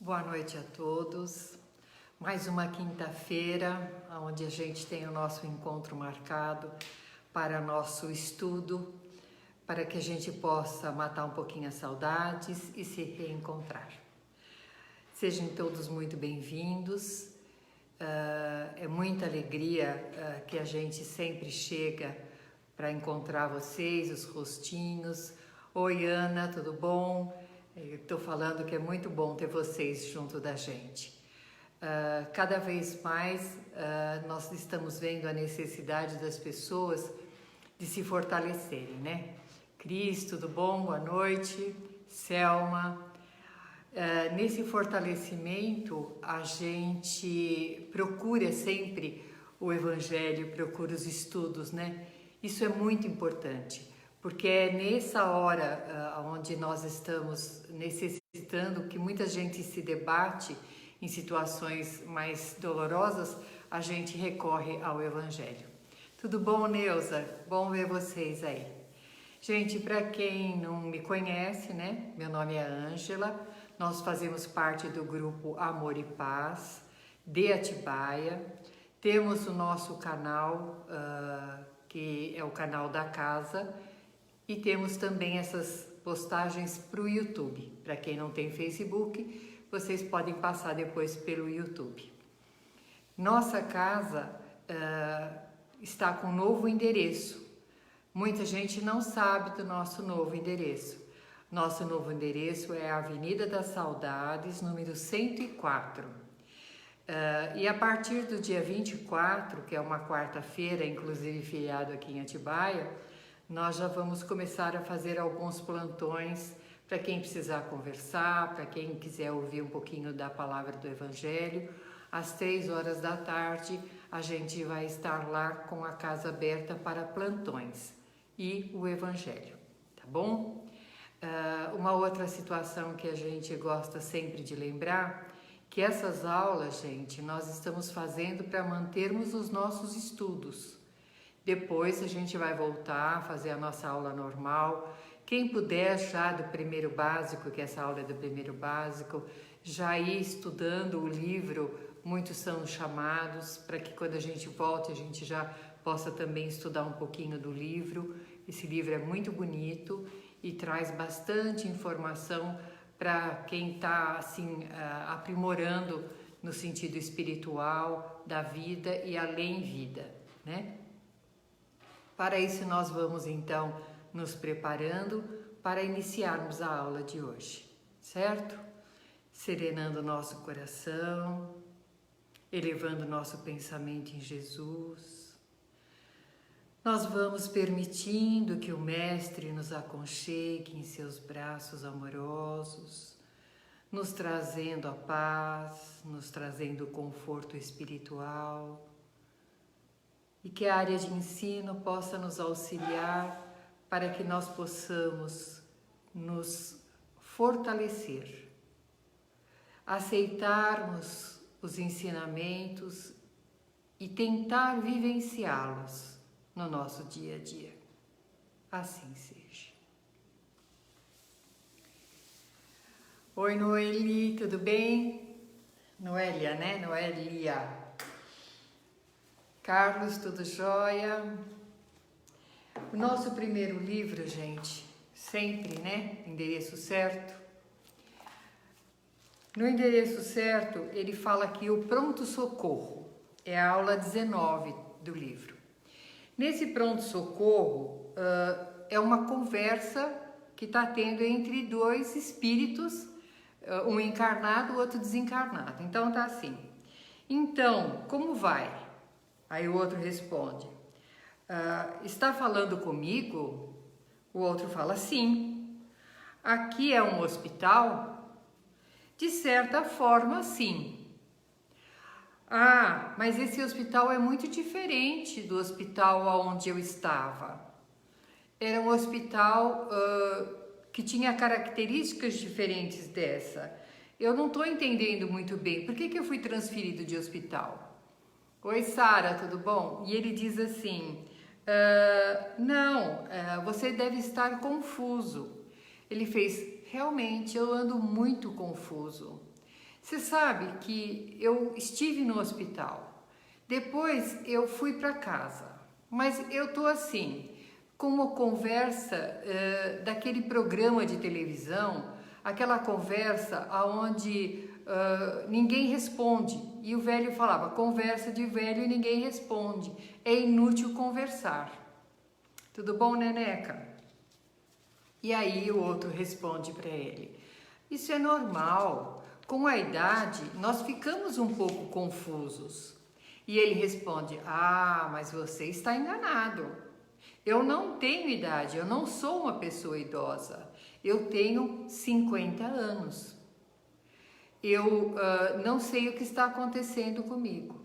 Boa noite a todos. Mais uma quinta-feira, onde a gente tem o nosso encontro marcado para nosso estudo, para que a gente possa matar um pouquinho as saudades e se reencontrar. Sejam todos muito bem-vindos. É muita alegria que a gente sempre chega para encontrar vocês, os rostinhos. Oi, Ana, tudo bom? Estou falando que é muito bom ter vocês junto da gente. Cada vez mais nós estamos vendo a necessidade das pessoas de se fortalecerem, né? Cris, tudo bom? Boa noite. Selma. Nesse fortalecimento, a gente procura sempre o Evangelho, procura os estudos, né? Isso é muito importante, porque é nessa hora onde nós estamos necessitando que muita gente se debate em situações mais dolorosas, a gente recorre ao Evangelho. Tudo bom, Neuza? Bom ver vocês aí. Gente, para quem não me conhece, né? Meu nome é Ângela, nós fazemos parte do grupo Amor e Paz de Atibaia. Temos o nosso canal, que é o canal da casa, e temos também essas postagens para o YouTube. Para quem não tem Facebook, vocês podem passar depois pelo YouTube. Nossa casa está com um novo endereço. Muita gente não sabe do nosso novo endereço. Nosso novo endereço é a Avenida das Saudades, número 104. E a partir do dia 24, que é uma quarta-feira, inclusive feriado aqui em Atibaia, nós já vamos começar a fazer alguns plantões para quem precisar conversar, para quem quiser ouvir um pouquinho da palavra do Evangelho. Às 3 horas da tarde, a gente vai estar lá com a casa aberta para plantões e o Evangelho, tá bom? Uma outra situação que a gente gosta sempre de lembrar, que essas aulas, gente, nós estamos fazendo para mantermos os nossos estudos. Depois a gente vai voltar a fazer a nossa aula normal. Quem puder já do primeiro básico, que essa aula é do primeiro básico, já ir estudando o livro, muitos são chamados, para que quando a gente volte a gente já possa também estudar um pouquinho do livro. Esse livro é muito bonito e traz bastante informação para quem está assim, aprimorando no sentido espiritual da vida e além vida, né? Para isso nós vamos então nos preparando para iniciarmos a aula de hoje, certo? Serenando nosso coração, elevando nosso pensamento em Jesus. Nós vamos permitindo que o Mestre nos aconchegue em seus braços amorosos, nos trazendo a paz, nos trazendo o conforto espiritual, e que a área de ensino possa nos auxiliar para que nós possamos nos fortalecer, aceitarmos os ensinamentos e tentar vivenciá-los no nosso dia a dia. Assim seja. Oi, Noeli, tudo bem? Noélia, né? Noélia. Carlos, tudo jóia? O nosso primeiro livro, gente, sempre, né? Endereço certo. No endereço certo, ele fala aqui o pronto-socorro. É a aula 19 do livro. Nesse pronto-socorro, é uma conversa que está tendo entre dois espíritos, um encarnado, o outro desencarnado. Então, tá assim. Então, como vai? Aí o outro responde, está falando comigo? O outro fala, sim. Aqui é um hospital? De certa forma, sim. Ah, mas esse hospital é muito diferente do hospital onde eu estava. Era um hospital que tinha características diferentes dessa. Eu não estou entendendo muito bem. Por que eu fui transferido de hospital? Oi, Sara, tudo bom? E ele diz assim, você deve estar confuso. Ele fez, realmente, eu ando muito confuso. Você sabe que eu estive no hospital, depois eu fui para casa, mas eu tô assim, com uma conversa daquele programa de televisão, aquela conversa onde ninguém responde, e o velho falava, conversa de velho e ninguém responde, é inútil conversar. Tudo bom, Neneca? E aí o outro responde para ele, isso é normal, com a idade nós ficamos um pouco confusos. E ele responde, ah, mas você está enganado. Eu não tenho idade, eu não sou uma pessoa idosa. Eu tenho 50 anos. Eu não sei o que está acontecendo comigo.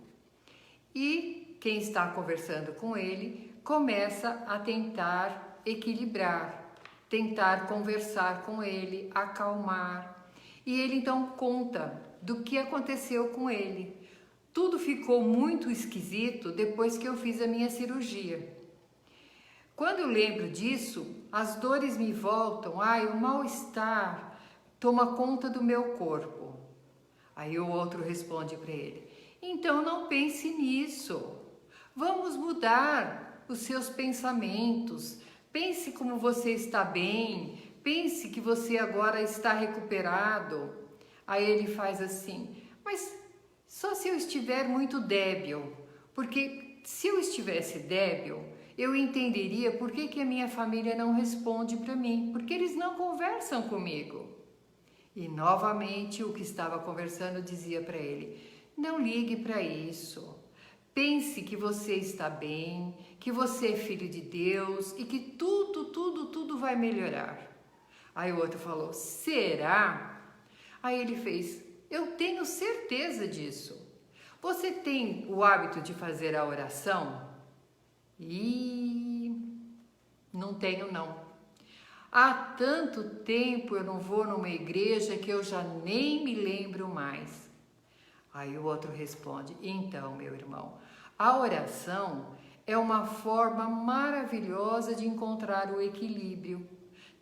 E quem está conversando com ele começa a tentar equilibrar, tentar conversar com ele, acalmar. E ele então conta do que aconteceu com ele. Tudo ficou muito esquisito depois que eu fiz a minha cirurgia. Quando eu lembro disso, as dores me voltam, o mal-estar toma conta do meu corpo. Aí o outro responde para ele, então não pense nisso, vamos mudar os seus pensamentos, pense como você está bem, pense que você agora está recuperado. Aí ele faz assim, mas só se eu estiver muito débil, porque se eu estivesse débil, eu entenderia por que a minha família não responde para mim, porque eles não conversam comigo. E novamente o que estava conversando dizia para ele, não ligue para isso, pense que você está bem, que você é filho de Deus e que tudo vai melhorar. Aí o outro falou, será? Aí ele fez, eu tenho certeza disso. Você tem o hábito de fazer a oração? Não tenho não. Há tanto tempo eu não vou numa igreja que eu já nem me lembro mais. Aí o outro responde, então, meu irmão, a oração é uma forma maravilhosa de encontrar o equilíbrio,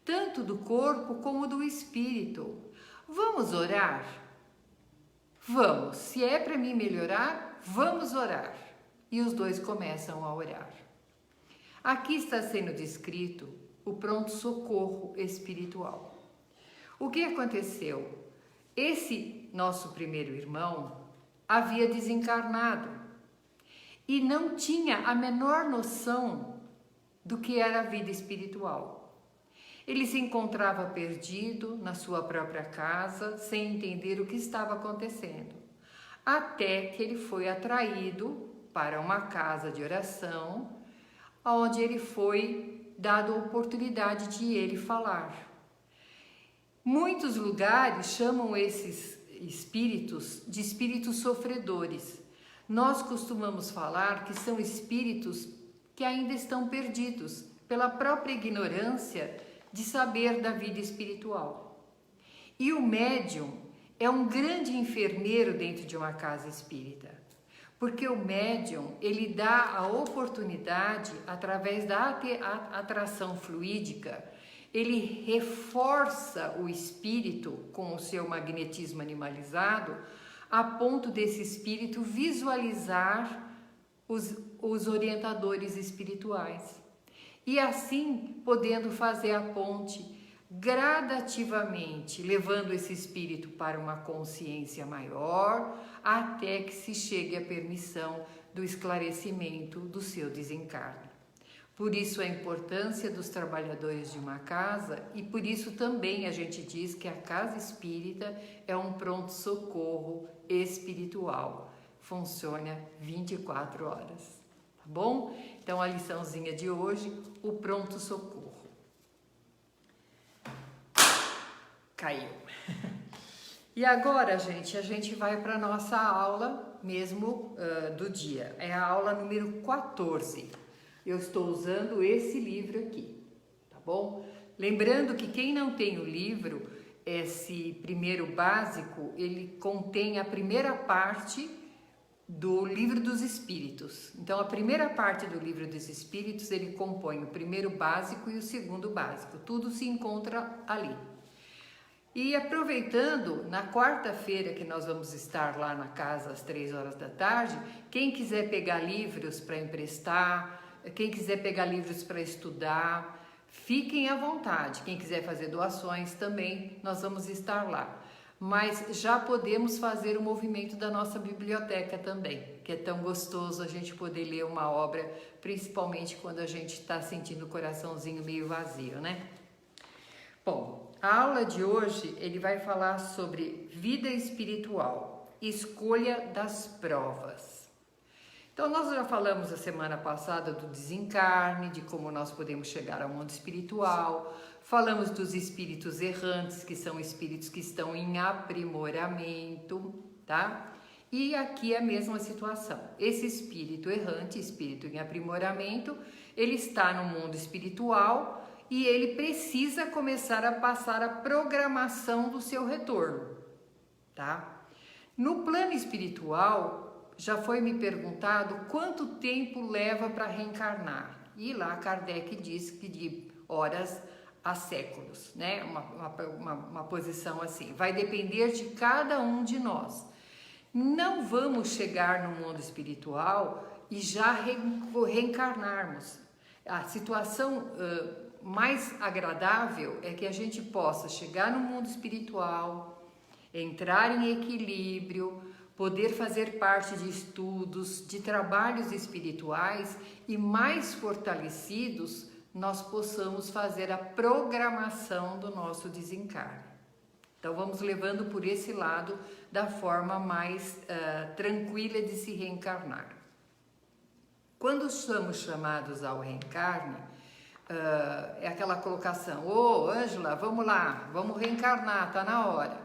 tanto do corpo como do espírito. Vamos orar? Vamos, se é para mim melhorar, vamos orar. E os dois começam a orar. Aqui está sendo descrito o pronto-socorro espiritual. O que aconteceu? Esse nosso primeiro irmão havia desencarnado e não tinha a menor noção do que era a vida espiritual. Ele se encontrava perdido na sua própria casa, sem entender o que estava acontecendo, até que ele foi atraído para uma casa de oração, onde ele foi dado a oportunidade de ele falar. Muitos lugares chamam esses espíritos de espíritos sofredores. Nós costumamos falar que são espíritos que ainda estão perdidos pela própria ignorância de saber da vida espiritual. E o médium é um grande enfermeiro dentro de uma casa espírita, porque o médium, ele dá a oportunidade, através da atração fluídica, ele reforça o espírito com o seu magnetismo animalizado, a ponto desse espírito visualizar os orientadores espirituais. E assim, podendo fazer a ponte gradativamente, levando esse espírito para uma consciência maior, até que se chegue à permissão do esclarecimento do seu desencarne. Por isso a importância dos trabalhadores de uma casa, e por isso também a gente diz que a casa espírita é um pronto-socorro espiritual. Funciona 24 horas, tá bom? Então a liçãozinha de hoje, o pronto-socorro. Caiu. E agora, gente, a gente vai para a nossa aula mesmo do dia. É a aula número 14. Eu estou usando esse livro aqui, tá bom? Lembrando que quem não tem o livro, esse primeiro básico, ele contém a primeira parte do Livro dos Espíritos. Então, a primeira parte do Livro dos Espíritos, ele compõe o primeiro básico e o segundo básico. Tudo se encontra ali. E aproveitando, na quarta-feira que nós vamos estar lá na casa às 3 horas da tarde, quem quiser pegar livros para emprestar, quem quiser pegar livros para estudar, fiquem à vontade. Quem quiser fazer doações também, nós vamos estar lá. Mas já podemos fazer o movimento da nossa biblioteca também, que é tão gostoso a gente poder ler uma obra, principalmente quando a gente está sentindo o coraçãozinho meio vazio, né? Bom, a aula de hoje ele vai falar sobre vida espiritual, escolha das provas. Então nós já falamos a semana passada do desencarne, de como nós podemos chegar ao mundo espiritual, falamos dos espíritos errantes, que são espíritos que estão em aprimoramento, tá? E aqui é a mesma situação. Esse espírito errante, espírito em aprimoramento, ele está no mundo espiritual e ele precisa começar a passar a programação do seu retorno, tá? No plano espiritual, já foi me perguntado quanto tempo leva para reencarnar. E lá Kardec diz que de horas a séculos, né? Uma posição assim. Vai depender de cada um de nós. Não vamos chegar no mundo espiritual e já reencarnarmos. A situação mais agradável é que a gente possa chegar no mundo espiritual, entrar em equilíbrio, poder fazer parte de estudos, de trabalhos espirituais e mais fortalecidos, nós possamos fazer a programação do nosso desencarne. Então vamos levando por esse lado da forma mais tranquila de se reencarnar. Quando somos chamados ao reencarne, é aquela colocação: ô Ângela, vamos lá, vamos reencarnar, tá na hora.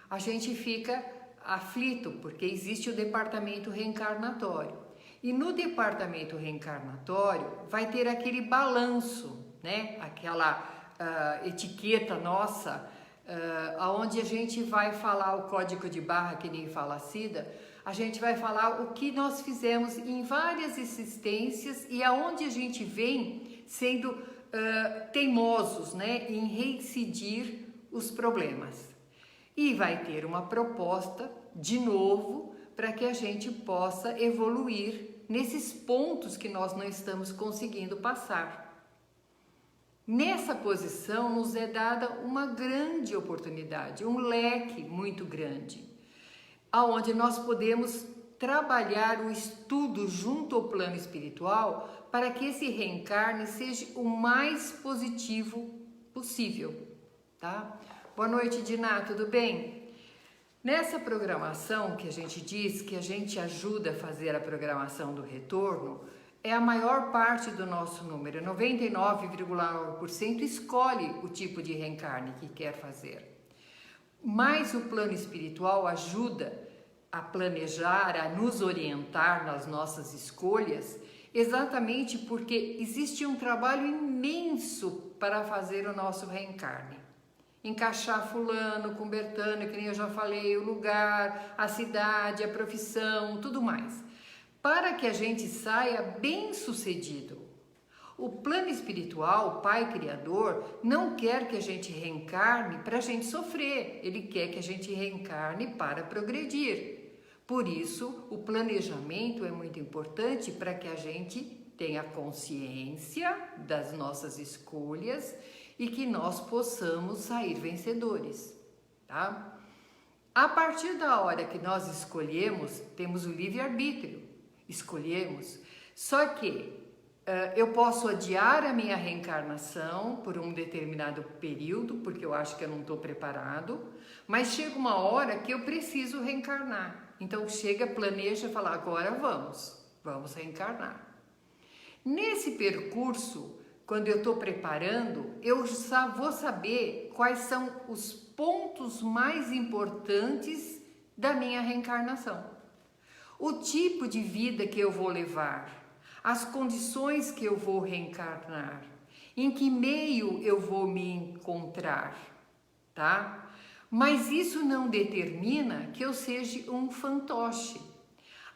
A gente fica aflito, porque existe o departamento reencarnatório. E no departamento reencarnatório vai ter aquele balanço, né? Aquela etiqueta nossa, onde a gente vai falar o código de barra, que nem fala a Cida, a gente vai falar o que nós fizemos em várias existências e aonde a gente vem sendo teimosos, né? Em reincidir os problemas. E vai ter uma proposta, de novo, para que a gente possa evoluir nesses pontos que nós não estamos conseguindo passar. Nessa posição nos é dada uma grande oportunidade, um leque muito grande, aonde nós podemos trabalhar o estudo junto ao plano espiritual para que esse reencarne seja o mais positivo possível, tá? Boa noite, Diná, tudo bem? Nessa programação que a gente diz que a gente ajuda a fazer a programação do retorno, é a maior parte do nosso número, 99,9% escolhe o tipo de reencarne que quer fazer. Mas o plano espiritual ajuda a planejar, a nos orientar nas nossas escolhas, exatamente porque existe um trabalho imenso para fazer o nosso reencarne. Encaixar fulano com Bertano, que nem eu já falei, o lugar, a cidade, a profissão, tudo mais, para que a gente saia bem sucedido. O plano espiritual, o Pai Criador, não quer que a gente reencarne para a gente sofrer, ele quer que a gente reencarne para progredir. Por isso, o planejamento é muito importante para que a gente tenha consciência das nossas escolhas e que nós possamos sair vencedores, tá? A partir da hora que nós escolhemos, temos o livre-arbítrio, escolhemos, só que eu posso adiar a minha reencarnação por um determinado período, porque eu acho que eu não estou preparado, mas chega uma hora que eu preciso reencarnar, então chega, planeja e fala, agora vamos reencarnar. Nesse percurso, quando eu estou preparando, eu vou saber quais são os pontos mais importantes da minha reencarnação. O tipo de vida que eu vou levar, as condições que eu vou reencarnar, em que meio eu vou me encontrar, tá? Mas isso não determina que eu seja um fantoche.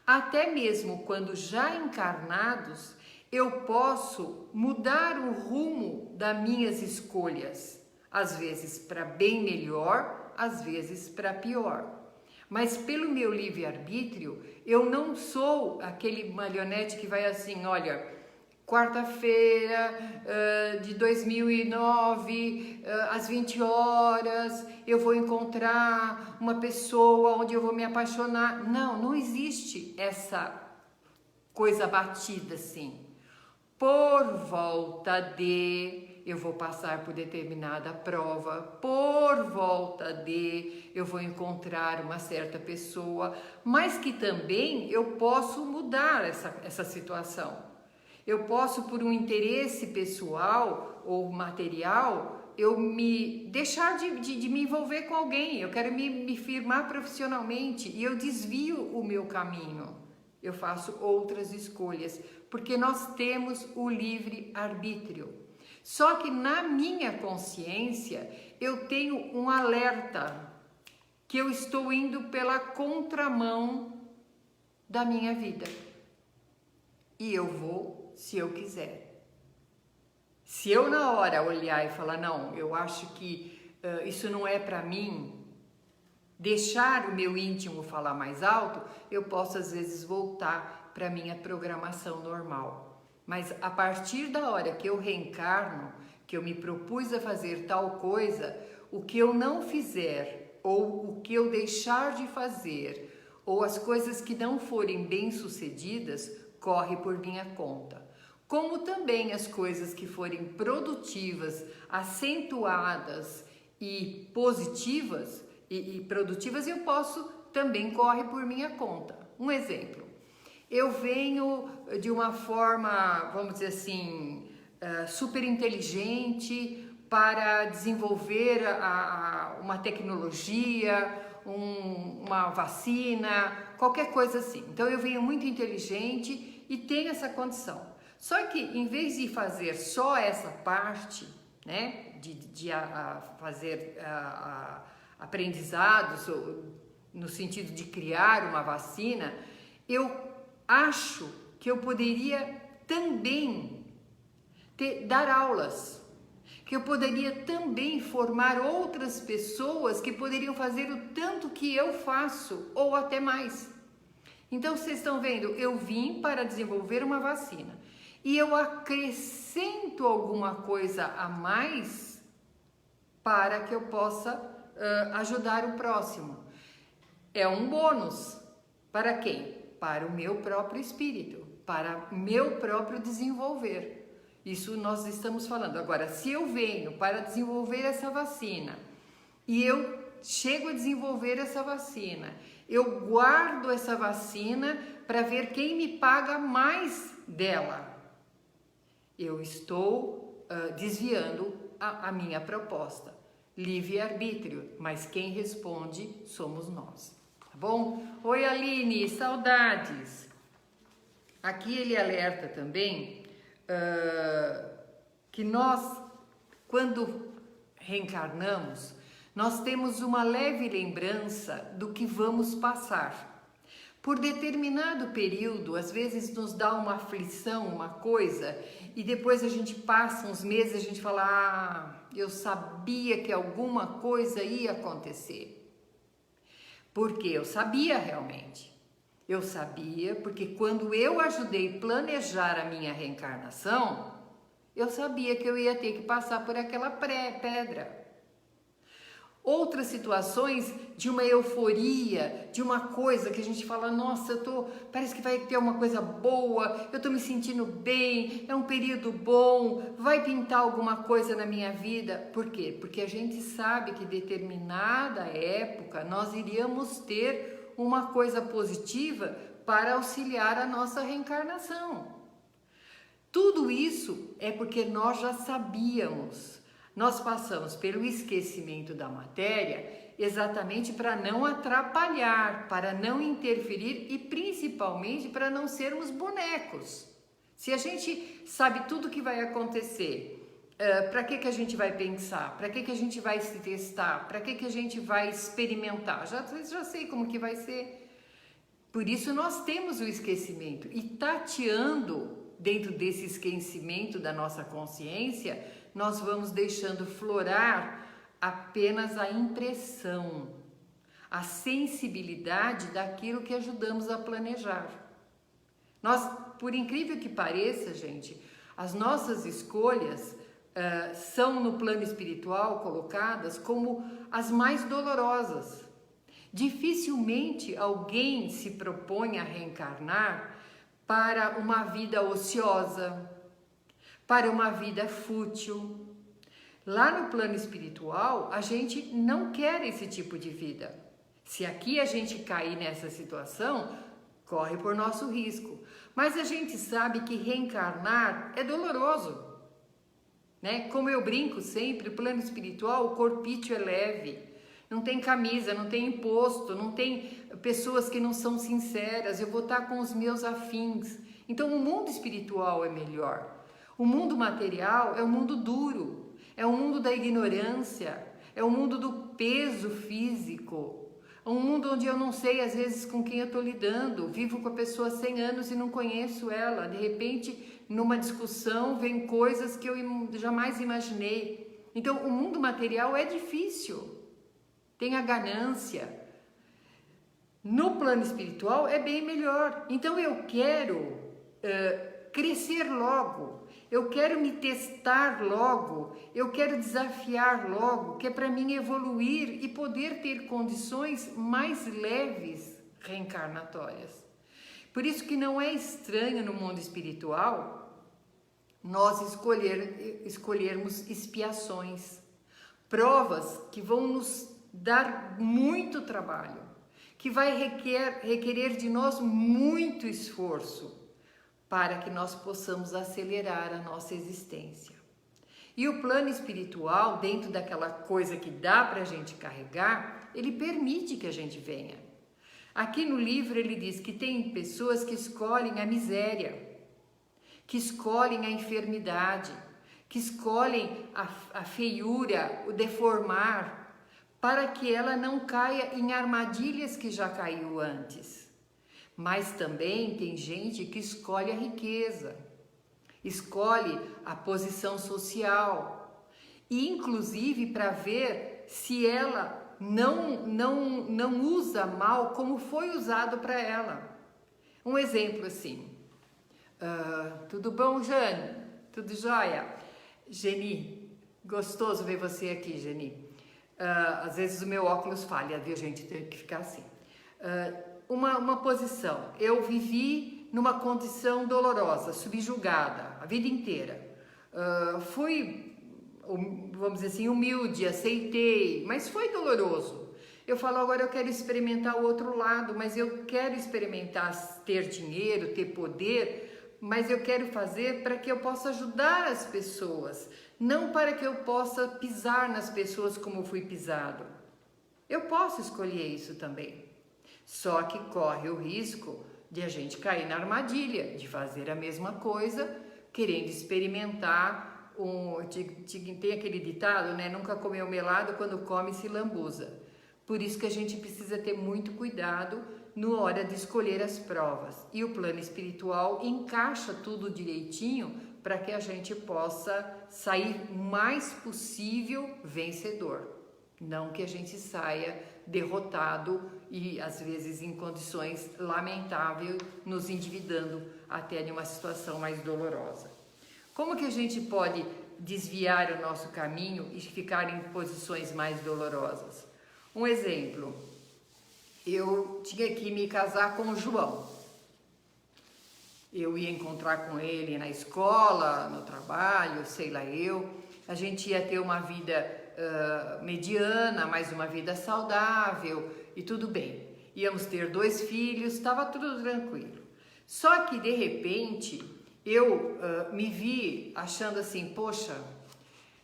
Até mesmo quando já encarnados, eu posso mudar o rumo das minhas escolhas, às vezes para bem melhor, às vezes para pior. Mas pelo meu livre-arbítrio, eu não sou aquele marionete que vai assim, olha, quarta-feira de 2009, às 20 horas, eu vou encontrar uma pessoa onde eu vou me apaixonar. Não, não existe essa coisa batida assim. Por volta de eu vou passar por determinada prova, por volta de eu vou encontrar uma certa pessoa, mas que também eu posso mudar essa situação. Eu posso, por um interesse pessoal ou material, eu me deixar de me envolver com alguém, eu quero me firmar profissionalmente e eu desvio o meu caminho. Eu faço outras escolhas, porque nós temos o livre-arbítrio. Só que na minha consciência, eu tenho um alerta que eu estou indo pela contramão da minha vida. E eu vou se eu quiser. Se eu na hora olhar e falar, não, eu acho que isso não é para mim, deixar o meu íntimo falar mais alto, eu posso às vezes voltar para minha programação normal. Mas a partir da hora que eu reencarno, que eu me propus a fazer tal coisa, o que eu não fizer, ou o que eu deixar de fazer, ou as coisas que não forem bem-sucedidas, corre por minha conta. Como também as coisas que forem produtivas, acentuadas e positivas e produtivas, eu posso também corre por minha conta. Um exemplo. Eu venho de uma forma, vamos dizer assim, super inteligente para desenvolver uma tecnologia, uma vacina, qualquer coisa assim. Então eu venho muito inteligente e tenho essa condição. Só que em vez de fazer só essa parte, né, de fazer aprendizados no sentido de criar uma vacina, eu acho que eu poderia também dar aulas, que eu poderia também formar outras pessoas que poderiam fazer o tanto que eu faço, ou até mais. Então vocês estão vendo, eu vim para desenvolver uma vacina e eu acrescento alguma coisa a mais para que eu possa ajudar o próximo. É um bônus. Para quem? Para o meu próprio espírito, para meu próprio desenvolver. Isso nós estamos falando. Agora, se eu venho para desenvolver essa vacina e eu chego a desenvolver essa vacina, eu guardo essa vacina para ver quem me paga mais dela, eu estou desviando a minha proposta. Livre-arbítrio, mas quem responde somos nós. Tá bom? Oi, Aline, saudades! Aqui ele alerta também que nós, quando reencarnamos, nós temos uma leve lembrança do que vamos passar. Por determinado período, às vezes nos dá uma aflição, uma coisa, e depois a gente passa uns meses e a gente fala, eu sabia que alguma coisa ia acontecer. Porque eu sabia realmente. Eu sabia porque quando eu ajudei a planejar a minha reencarnação, eu sabia que eu ia ter que passar por aquela pedra. Outras situações de uma euforia, de uma coisa que a gente fala, nossa, parece que vai ter uma coisa boa, eu tô me sentindo bem, é um período bom, vai pintar alguma coisa na minha vida. Por quê? Porque a gente sabe que em determinada época nós iríamos ter uma coisa positiva para auxiliar a nossa reencarnação. Tudo isso é porque nós já sabíamos. Nós passamos pelo esquecimento da matéria exatamente para não atrapalhar, para não interferir e principalmente para não sermos bonecos. Se a gente sabe tudo o que vai acontecer, para que a gente vai pensar? Para que a gente vai se testar? Para que a gente vai experimentar? Já sei como que vai ser. Por isso nós temos o esquecimento e tateando dentro desse esquecimento da nossa consciência, nós vamos deixando florar apenas a impressão, a sensibilidade daquilo que ajudamos a planejar. Nós, por incrível que pareça, gente, as nossas escolhas são no plano espiritual colocadas como as mais dolorosas. Dificilmente alguém se propõe a reencarnar para uma vida ociosa, para uma vida fútil. Lá no plano espiritual, a gente não quer esse tipo de vida. Se aqui a gente cair nessa situação, corre por nosso risco. Mas a gente sabe que reencarnar é doloroso, né? Como eu brinco sempre, o plano espiritual, o corpício é leve. Não tem camisa, não tem imposto, não tem pessoas que não são sinceras. Eu vou estar com os meus afins. Então o mundo espiritual é melhor. O mundo material é um mundo duro, é um mundo da ignorância, é um mundo do peso físico. Um mundo onde eu não sei às vezes com quem eu estou lidando, vivo com a pessoa há 100 anos e não conheço ela, de repente numa discussão vem coisas que eu jamais imaginei. Então o mundo material é difícil, tem a ganância. No plano espiritual é bem melhor, então eu quero crescer logo. Eu quero me testar logo, eu quero desafiar logo, que é para mim evoluir e poder ter condições mais leves reencarnatórias. Por isso que não é estranho no mundo espiritual nós escolhermos expiações, provas que vão nos dar muito trabalho, que vai requerer de nós muito esforço, para que nós possamos acelerar a nossa existência. E o plano espiritual, dentro daquela coisa que dá para a gente carregar, ele permite que a gente venha. Aqui no livro ele diz que tem pessoas que escolhem a miséria, que escolhem a enfermidade, que escolhem a feiura, o deformar, para que ela não caia em armadilhas que já caiu antes. Mas também tem gente que escolhe a riqueza, escolhe a posição social, e inclusive para ver se ela não usa mal como foi usado para ela. Um exemplo assim, tudo bom, Jane? Tudo jóia? Geni, gostoso ver você aqui, Geni. Às vezes o meu óculos falha, viu, gente? Tem que ficar assim. Uma posição, eu vivi numa condição dolorosa, subjugada a vida inteira, fui, vamos dizer assim, humilde, aceitei, mas foi doloroso. Eu falo, agora eu quero experimentar o outro lado, mas eu quero experimentar ter dinheiro, ter poder, mas eu quero fazer para que eu possa ajudar as pessoas, não para que eu possa pisar nas pessoas como eu fui pisado. Eu posso escolher isso também. Só que corre o risco de a gente cair na armadilha, de fazer a mesma coisa, querendo experimentar. Tem aquele ditado, né? Nunca comeu melado, quando come se lambuza. Por isso que a gente precisa ter muito cuidado na hora de escolher as provas. E o plano espiritual encaixa tudo direitinho para que a gente possa sair o mais possível vencedor. Não que a gente saia derrotado e às vezes em condições lamentáveis, nos endividando até em uma situação mais dolorosa. Como que a gente pode desviar o nosso caminho e ficar em posições mais dolorosas? Um exemplo, eu tinha que me casar com o João. Eu ia encontrar com ele na escola, no trabalho, sei lá eu. A gente ia ter uma vida mediana, mas uma vida saudável e tudo bem. Íamos ter 2 filhos, estava tudo tranquilo. Só que de repente eu me vi achando assim, poxa,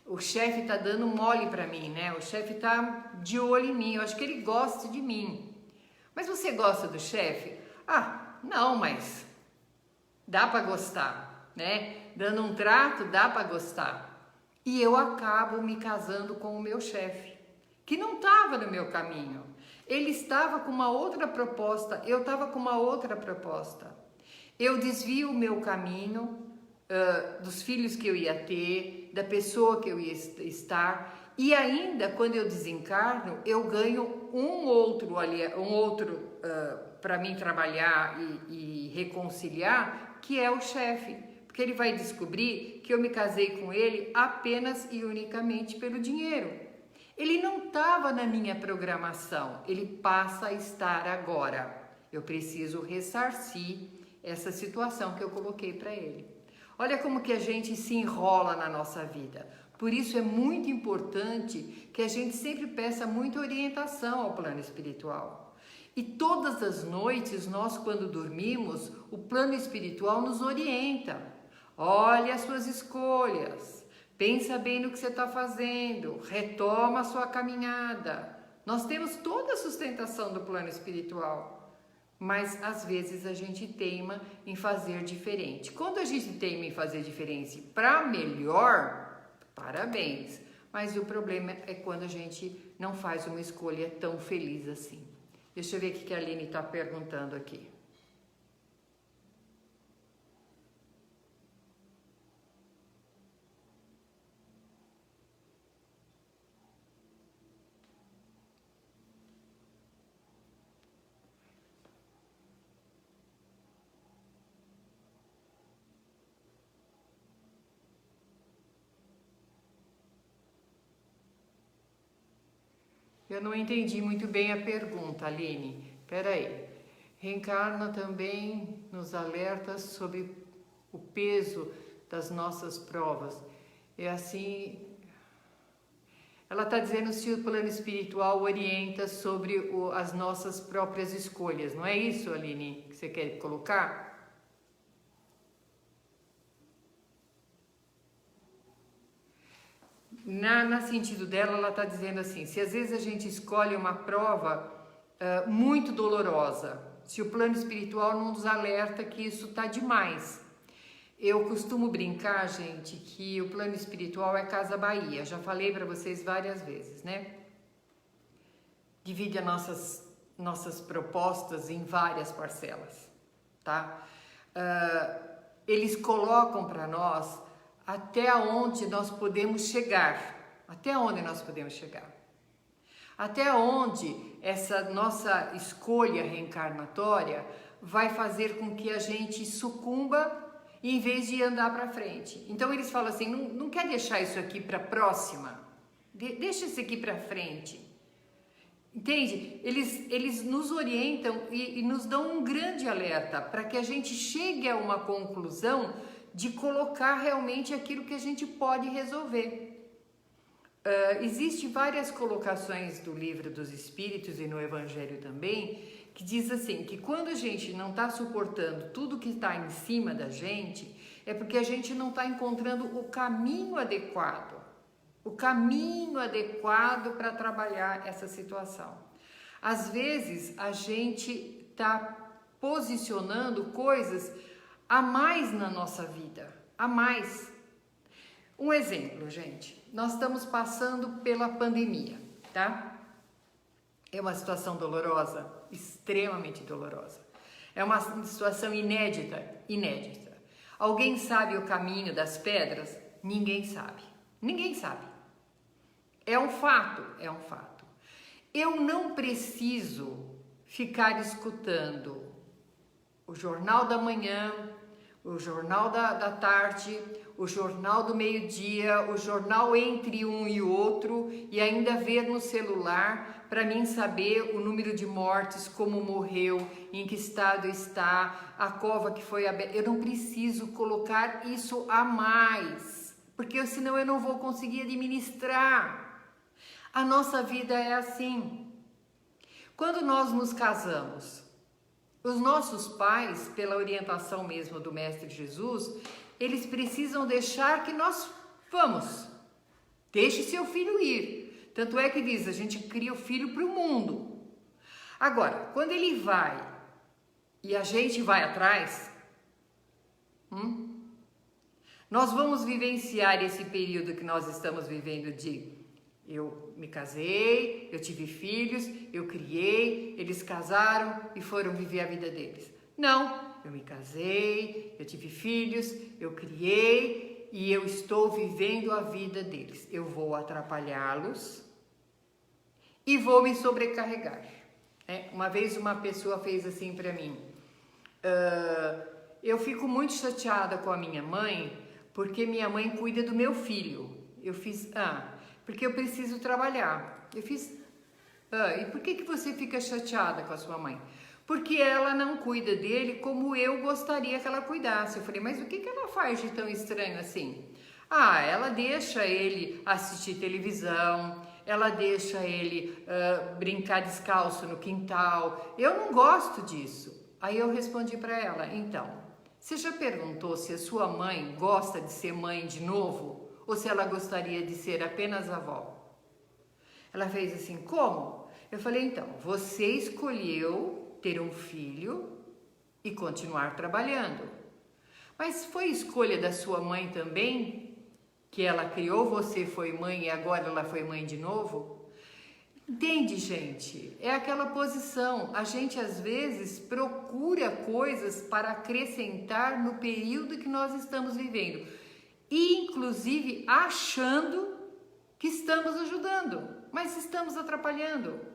o chefe tá dando mole para mim, né? O chefe tá de olho em mim, eu acho que ele gosta de mim. Mas você gosta do chefe? Ah, não, mas dá para gostar, né? Dando um trato, dá para gostar. E eu acabo me casando com o meu chefe, que não estava no meu caminho. Ele estava com uma outra proposta, eu estava com uma outra proposta. Eu desvio o meu caminho dos filhos que eu ia ter, da pessoa que eu ia estar, E ainda, quando eu desencarno, eu ganho um outro para mim trabalhar e reconciliar, que é o chefe. Porque ele vai descobrir que eu me casei com ele apenas e unicamente pelo dinheiro. Ele não estava na minha programação, ele passa a estar agora. Eu preciso ressarcir essa situação que eu coloquei para ele. Olha como que a gente se enrola na nossa vida. Por isso é muito importante que a gente sempre peça muita orientação ao plano espiritual. E todas as noites, nós quando dormimos, o plano espiritual nos orienta. Olha as suas escolhas, pensa bem no que você está fazendo, retoma a sua caminhada. Nós temos toda a sustentação do plano espiritual. Mas às vezes a gente teima em fazer diferente. Quando a gente teima em fazer diferente para melhor, parabéns. Mas o problema é quando a gente não faz uma escolha tão feliz assim. Deixa eu ver o que a Aline está perguntando aqui. Eu não entendi muito bem a pergunta, Aline. Peraí. Reencarna também nos alerta sobre o peso das nossas provas. É assim. Ela está dizendo se o plano espiritual orienta sobre as nossas próprias escolhas. Não é isso, Aline, que você quer colocar? No sentido dela, ela está dizendo assim, se às vezes a gente escolhe uma prova muito dolorosa, se o plano espiritual não nos alerta que isso está demais. Eu costumo brincar, gente, que o plano espiritual é Casa Bahia, já falei para vocês várias vezes, né? Divide as nossas propostas em várias parcelas, tá? Eles colocam para nós até onde nós podemos chegar, até onde essa nossa escolha reencarnatória vai fazer com que a gente sucumba em vez de andar para frente. Então eles falam assim, não quer deixar isso aqui para a próxima? Deixa isso aqui para frente. Entende? Eles nos orientam e nos dão um grande alerta para que a gente chegue a uma conclusão de colocar realmente aquilo que a gente pode resolver. Existem várias colocações do Livro dos Espíritos e no Evangelho também, que diz assim, que quando a gente não está suportando tudo que está em cima da gente, é porque a gente não está encontrando o caminho adequado para trabalhar essa situação. Às vezes, a gente está posicionando coisas a mais na nossa vida, a mais. Um exemplo, gente, nós estamos passando pela pandemia, tá? É uma situação dolorosa, extremamente dolorosa. É uma situação inédita. Alguém sabe o caminho das pedras? Ninguém sabe. É um fato. Eu não preciso ficar escutando o Jornal da Manhã, o Jornal da Tarde, o Jornal do Meio-Dia, o jornal entre um e outro e ainda ver no celular para mim saber o número de mortes, como morreu, em que estado está, a cova que foi aberta. Eu não preciso colocar isso a mais, porque senão eu não vou conseguir administrar. A nossa vida é assim. Quando nós nos casamos, os nossos pais, pela orientação mesmo do Mestre Jesus, eles precisam deixar que nós vamos. Deixe seu filho ir. Tanto é que diz, a gente cria o filho para o mundo. Agora, quando ele vai e a gente vai atrás, nós vamos vivenciar esse período que nós estamos vivendo de eu me casei, eu tive filhos, eu criei, eles casaram e foram viver a vida deles. Não, eu me casei, eu tive filhos, eu criei e eu estou vivendo a vida deles. Eu vou atrapalhá-los e vou me sobrecarregar. Uma vez uma pessoa fez assim para mim, eu fico muito chateada com a minha mãe, porque minha mãe cuida do meu filho. Eu fiz, porque eu preciso trabalhar. Eu fiz, e por que você fica chateada com a sua mãe? Porque ela não cuida dele como eu gostaria que ela cuidasse. Eu falei, mas o que ela faz de tão estranho assim? Ela deixa ele assistir televisão, ela deixa ele brincar descalço no quintal. Eu não gosto disso. Aí eu respondi para ela, então, você já perguntou se a sua mãe gosta de ser mãe de novo? Ou se ela gostaria de ser apenas avó? Ela fez assim, como? Eu falei, então, você escolheu ter um filho e continuar trabalhando. Mas foi escolha da sua mãe também? Que ela criou, você foi mãe e agora ela foi mãe de novo? Entende, gente? É aquela posição. A gente às vezes procura coisas para acrescentar no período que nós estamos vivendo. E inclusive achando que estamos ajudando, mas estamos atrapalhando.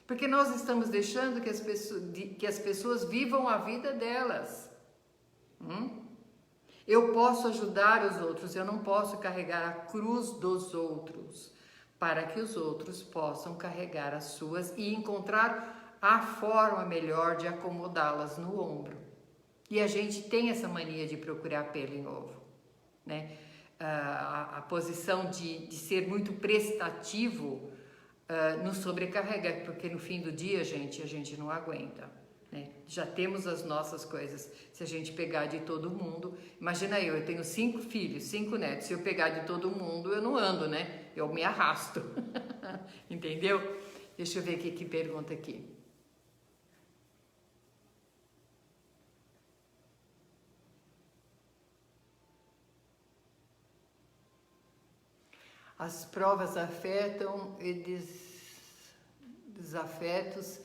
Porque nós estamos deixando que as pessoas vivam a vida delas. Eu posso ajudar os outros, eu não posso carregar a cruz dos outros, para que os outros possam carregar as suas e encontrar a forma melhor de acomodá-las no ombro. E a gente tem essa mania de procurar pelo em ovo, né? A posição de ser muito prestativo nos sobrecarrega, porque no fim do dia, a gente não aguenta, né? Já temos as nossas coisas. Se a gente pegar de todo mundo, imagina eu tenho 5 filhos, 5 netos, se eu pegar de todo mundo, eu não ando, né? Eu me arrasto, entendeu? Deixa eu ver o que pergunta aqui. As provas afetam e desafetos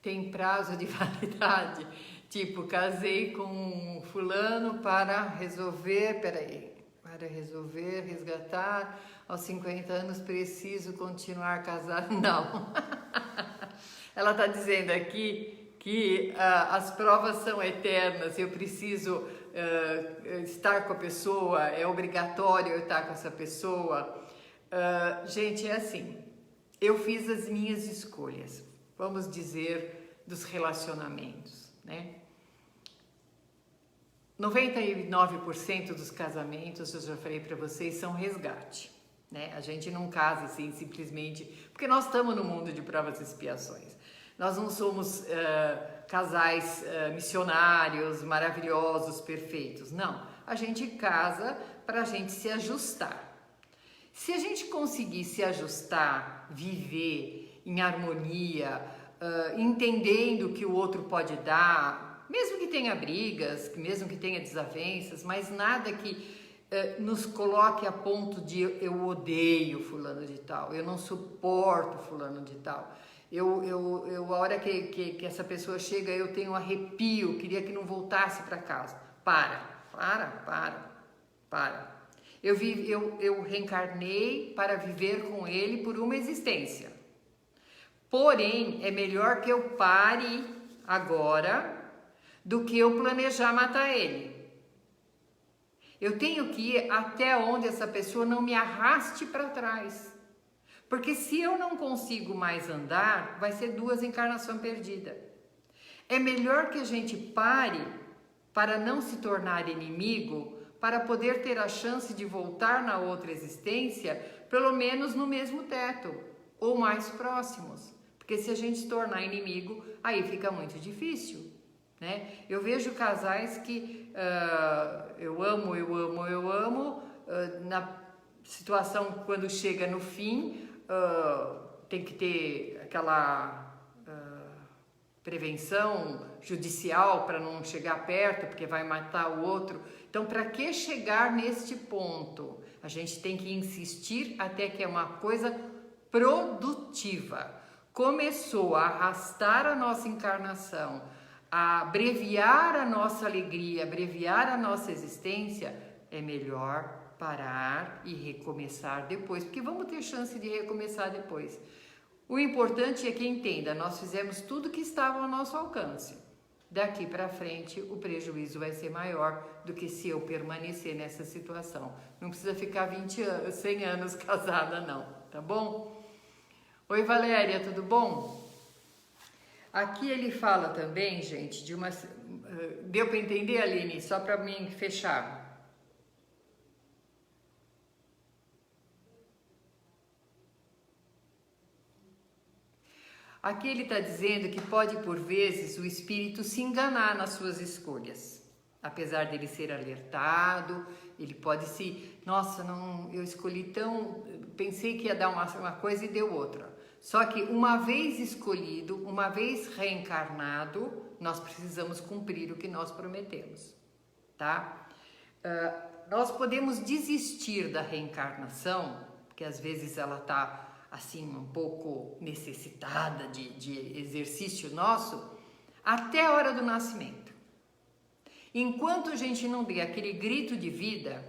têm prazo de validade. Tipo, casei com fulano para resolver, resgatar, aos 50 anos preciso continuar casado. Não. Ela está dizendo aqui que as provas são eternas, eu preciso estar com a pessoa, é obrigatório eu estar com essa pessoa. Gente, é assim, eu fiz as minhas escolhas, vamos dizer, dos relacionamentos, né? 99% dos casamentos, eu já falei para vocês, são resgate, né? A gente não casa assim simplesmente, porque nós estamos no mundo de provas e expiações. Nós não somos casais missionários, maravilhosos, perfeitos, não. A gente casa para a gente se ajustar. Se a gente conseguir se ajustar, viver em harmonia, entendendo que o outro pode dar, mesmo que tenha brigas, mesmo que tenha desavenças, mas nada que nos coloque a ponto de eu odeio fulano de tal, eu não suporto fulano de tal. A hora que essa pessoa chega, eu tenho um arrepio, queria que não voltasse para casa. Para. Eu reencarnei para viver com ele por uma existência. Porém, é melhor que eu pare agora do que eu planejar matar ele. Eu tenho que ir até onde essa pessoa não me arraste para trás. Porque se eu não consigo mais andar, vai ser 2 encarnações perdidas. É melhor que a gente pare para não se tornar inimigo, para poder ter a chance de voltar na outra existência, pelo menos no mesmo teto, ou mais próximos. Porque se a gente se tornar inimigo, aí fica muito difícil, né? Eu vejo casais que eu amo, na situação quando chega no fim, tem que ter aquela prevenção judicial para não chegar perto, porque vai matar o outro. Então, para que chegar neste ponto? A gente tem que insistir até que é uma coisa produtiva. Começou a arrastar a nossa encarnação, a abreviar a nossa alegria, abreviar a nossa existência, é melhor parar e recomeçar depois, porque vamos ter chance de recomeçar depois. O importante é que entenda, nós fizemos tudo que estava ao nosso alcance. Daqui para frente o prejuízo vai ser maior do que se eu permanecer nessa situação. Não precisa ficar 20 anos, 100 anos casada não, tá bom? Oi Valéria, tudo bom? Aqui ele fala também, gente, de uma... Deu para entender, Aline? Só para mim fechar. Aqui ele está dizendo que pode, por vezes, o espírito se enganar nas suas escolhas. Apesar dele ser alertado, ele pode se... Nossa, não, eu escolhi tão... Pensei que ia dar uma coisa e deu outra. Só que uma vez escolhido, uma vez reencarnado, nós precisamos cumprir o que nós prometemos, tá? Nós podemos desistir da reencarnação, porque às vezes ela está assim um pouco necessitada de exercício nosso, até a hora do nascimento. Enquanto a gente não dê aquele grito de vida,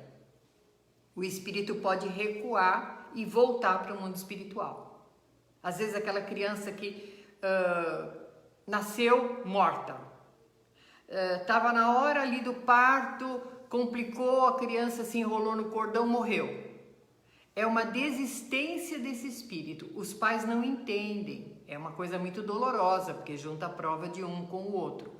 o espírito pode recuar e voltar para o mundo espiritual. Às vezes aquela criança que nasceu morta, estava na hora ali do parto, complicou, a criança se enrolou no cordão, morreu. É uma desistência desse espírito. Os pais não entendem. É uma coisa muito dolorosa, porque junta a prova de um com o outro.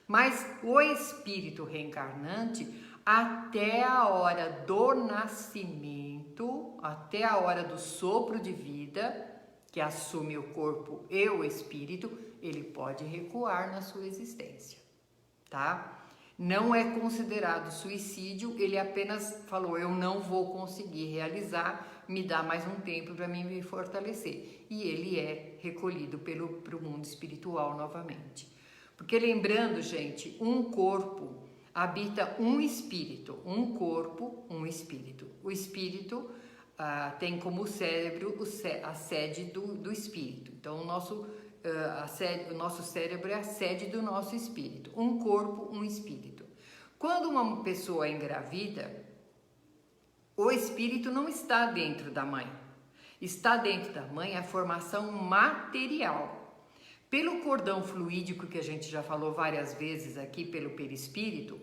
Mas o espírito reencarnante, até a hora do nascimento, até a hora do sopro de vida, que assume o corpo e o espírito, ele pode recuar na sua existência, tá? Não é considerado suicídio, ele apenas falou, eu não vou conseguir realizar, me dá mais um tempo para mim me fortalecer. E ele é recolhido para o mundo espiritual novamente. Porque lembrando, gente, um corpo habita um espírito, um corpo, um espírito. O espírito tem como cérebro a sede do espírito. Então, o nosso cérebro é a sede do nosso espírito. Um corpo, um espírito. Quando uma pessoa engravida, o espírito não está dentro da mãe. Está dentro da mãe a formação material. Pelo cordão fluídico, que a gente já falou várias vezes aqui, pelo perispírito,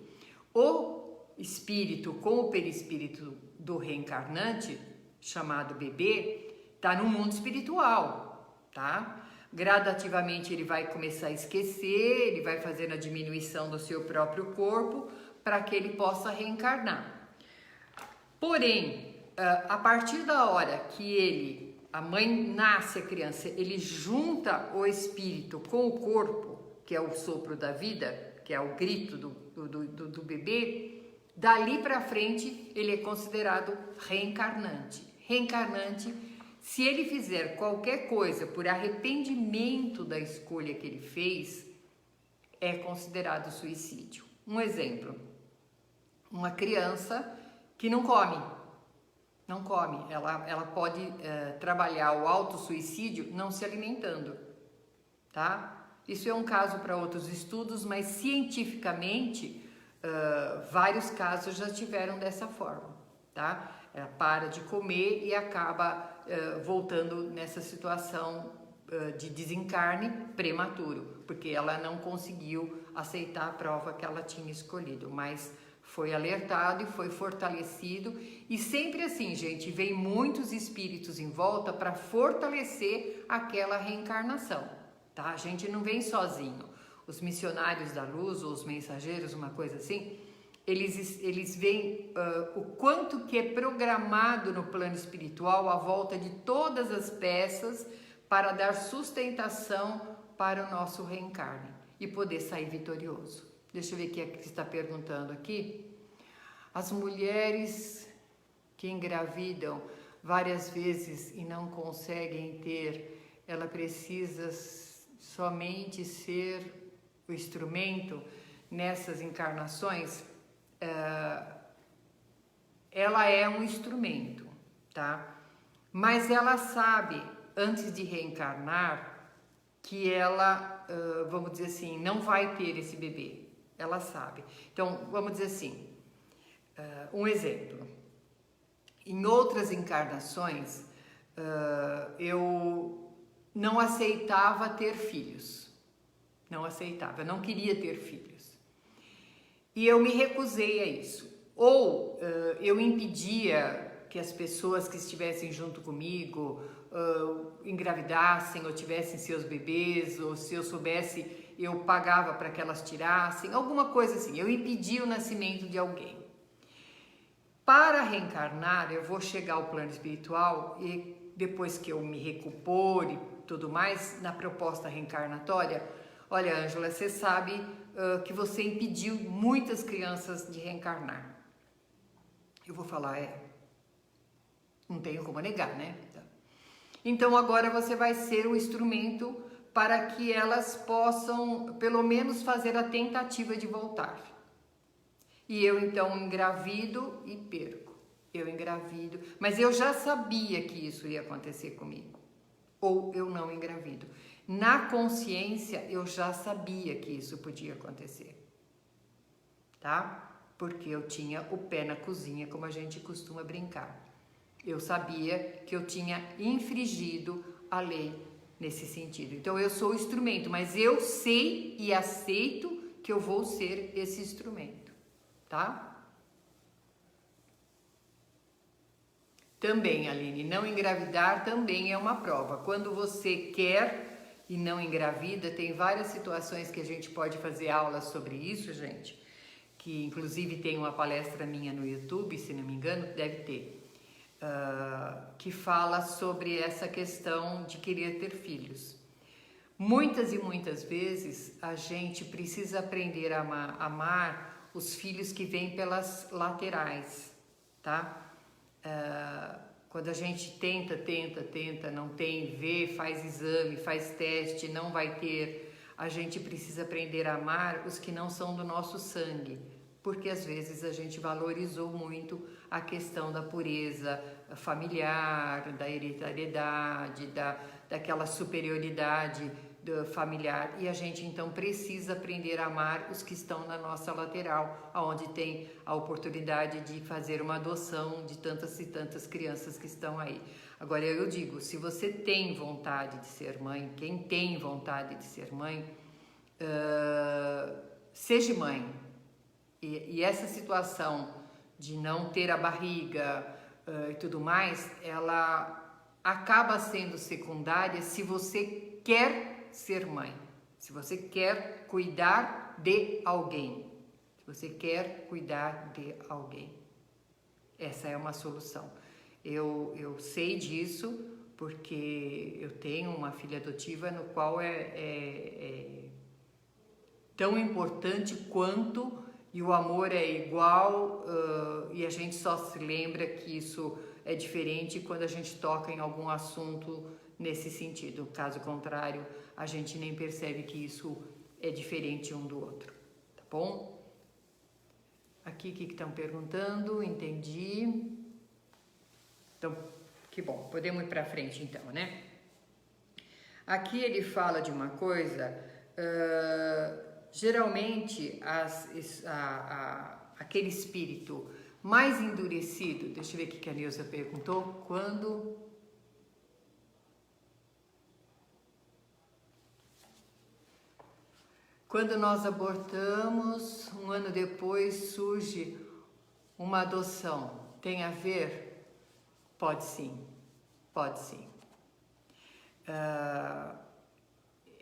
o espírito com o perispírito do reencarnante, chamado bebê, está no mundo espiritual, tá? Gradativamente ele vai começar a esquecer, ele vai fazendo a diminuição do seu próprio corpo para que ele possa reencarnar. Porém, a partir da hora que a mãe nasce, a criança, ele junta o espírito com o corpo, que é o sopro da vida, que é o grito do bebê, dali para frente ele é considerado reencarnante. Reencarnante, se ele fizer qualquer coisa por arrependimento da escolha que ele fez, é considerado suicídio. Um exemplo, uma criança que não come, ela pode trabalhar o autossuicídio não se alimentando, tá? Isso é um caso para outros estudos, mas cientificamente vários casos já tiveram dessa forma, tá? Ela para de comer e acaba voltando nessa situação de desencarne prematuro, porque ela não conseguiu aceitar a prova que ela tinha escolhido, mas foi alertado e foi fortalecido. E sempre assim, gente, vem muitos espíritos em volta para fortalecer aquela reencarnação, tá? A gente não vem sozinho. Os missionários da luz, ou os mensageiros, uma coisa assim, eles veem o quanto que é programado no plano espiritual à volta de todas as peças para dar sustentação para o nosso reencarne e poder sair vitorioso. Deixa eu ver o que está perguntando aqui. As mulheres que engravidam várias vezes e não conseguem ter, ela precisa somente ser o instrumento nessas encarnações? Ela é um instrumento, tá? Mas ela sabe, antes de reencarnar, que ela, vamos dizer assim, não vai ter esse bebê. Ela sabe. Então, vamos dizer assim, um exemplo. em outras encarnações, eu não aceitava ter filhos. Não aceitava, eu não queria ter filhos. E eu me recusei a isso. Ou eu impedia que as pessoas que estivessem junto comigo engravidassem ou tivessem seus bebês, ou se eu soubesse, eu pagava para que elas tirassem, alguma coisa assim. Eu impedia o nascimento de alguém. Para reencarnar, eu vou chegar ao plano espiritual e depois que eu me recupore e tudo mais, na proposta reencarnatória, olha, Ângela, você sabe que você impediu muitas crianças de reencarnar. Eu vou falar, não tenho como negar, né? Então agora você vai ser o instrumento para que elas possam, pelo menos, fazer a tentativa de voltar. E eu então engravido e perco. Eu engravido, mas eu já sabia que isso ia acontecer comigo. Ou eu não engravido. Na consciência eu já sabia que isso podia acontecer. Tá? Porque eu tinha o pé na cozinha, como a gente costuma brincar. Eu sabia que eu tinha infringido a lei nesse sentido. Então eu sou o instrumento, mas eu sei e aceito que eu vou ser esse instrumento, tá? Também, Aline, não engravidar também é uma prova. Quando você quer e não engravida, tem várias situações que a gente pode fazer aulas sobre isso, gente, que inclusive tem uma palestra minha no YouTube, se não me engano, deve ter, que fala sobre essa questão de querer ter filhos. Muitas e muitas vezes a gente precisa aprender a amar os filhos que vêm pelas laterais, tá? Quando a gente tenta, não tem, vê, faz exame, faz teste, não vai ter, a gente precisa aprender a amar os que não são do nosso sangue, porque às vezes a gente valorizou muito a questão da pureza familiar, da hereditariedade, daquela superioridade familiar, e a gente então precisa aprender a amar os que estão na nossa lateral, onde tem a oportunidade de fazer uma adoção de tantas e tantas crianças que estão aí. Agora eu digo, se você tem vontade de ser mãe, quem tem vontade de ser mãe, seja mãe. E essa situação de não ter a barriga e tudo mais, ela acaba sendo secundária se você quer ser mãe, se você quer cuidar de alguém, se você quer cuidar de alguém. Essa é uma solução. Eu sei disso porque eu tenho uma filha adotiva no qual é tão importante quanto, e o amor é igual, e a gente só se lembra que isso é diferente quando a gente toca em algum assunto nesse sentido. Caso contrário, a gente nem percebe que isso é diferente um do outro, tá bom? Aqui, o que estão perguntando? Entendi. Então, que bom, podemos ir para frente então, né? Aqui ele fala de uma coisa, geralmente aquele espírito mais endurecido, deixa eu ver o que a Nilza perguntou, Quando nós abortamos, um ano depois surge uma adoção. Tem a ver? Pode sim, pode sim.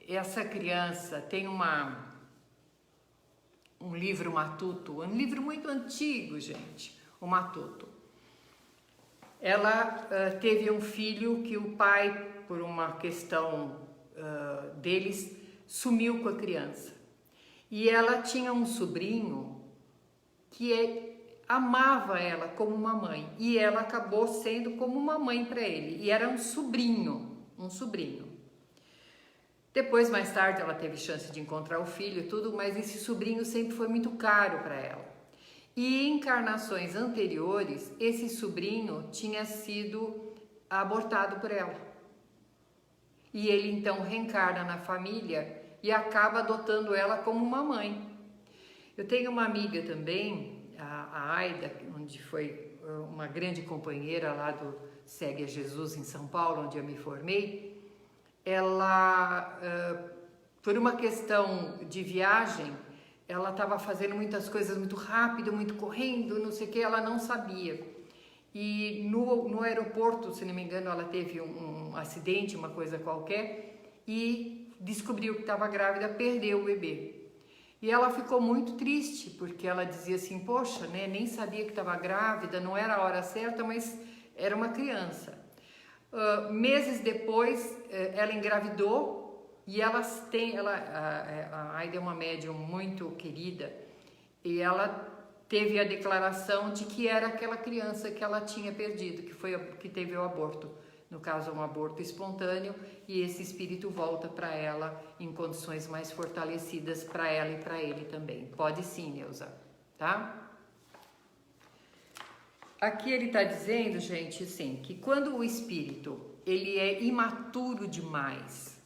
Essa criança tem um livro matuto, um livro muito antigo, gente, o Matuto. Ela teve um filho que o pai, por uma questão deles, sumiu com a criança. E ela tinha um sobrinho que amava ela como uma mãe. E ela acabou sendo como uma mãe para ele. E era um sobrinho. Depois, mais tarde, ela teve chance de encontrar o filho e tudo, mas esse sobrinho sempre foi muito caro para ela. E em encarnações anteriores, esse sobrinho tinha sido abortado por ela. E ele então reencarna na família e acaba adotando ela como uma mãe. Eu tenho uma amiga também, a Aida, onde foi uma grande companheira lá do Segue a Jesus em São Paulo, onde eu me formei, ela, por uma questão de viagem, ela estava fazendo muitas coisas muito rápido, muito correndo, não sei o que, ela não sabia. E no aeroporto, se não me engano, ela teve um acidente, uma coisa qualquer, e descobriu que estava grávida, perdeu o bebê. E ela ficou muito triste, porque ela dizia assim, poxa, né, nem sabia que estava grávida, não era a hora certa, mas era uma criança. Meses depois, ela engravidou e a Aida é uma médium muito querida e ela teve a declaração de que era aquela criança que ela tinha perdido, que teve o aborto. No caso, um aborto espontâneo, e esse espírito volta para ela em condições mais fortalecidas para ela e para ele também. Pode sim, Neuza, tá? Aqui ele está dizendo, gente, assim, que quando o espírito ele é imaturo demais,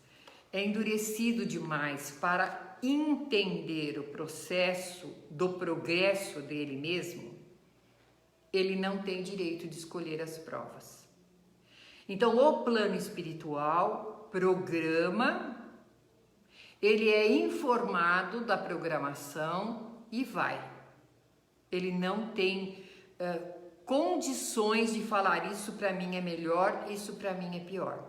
é endurecido demais para entender o processo do progresso dele mesmo, ele não tem direito de escolher as provas. Então, o plano espiritual programa, ele é informado da programação e vai. Ele não tem condições de falar isso para mim é melhor, isso para mim é pior.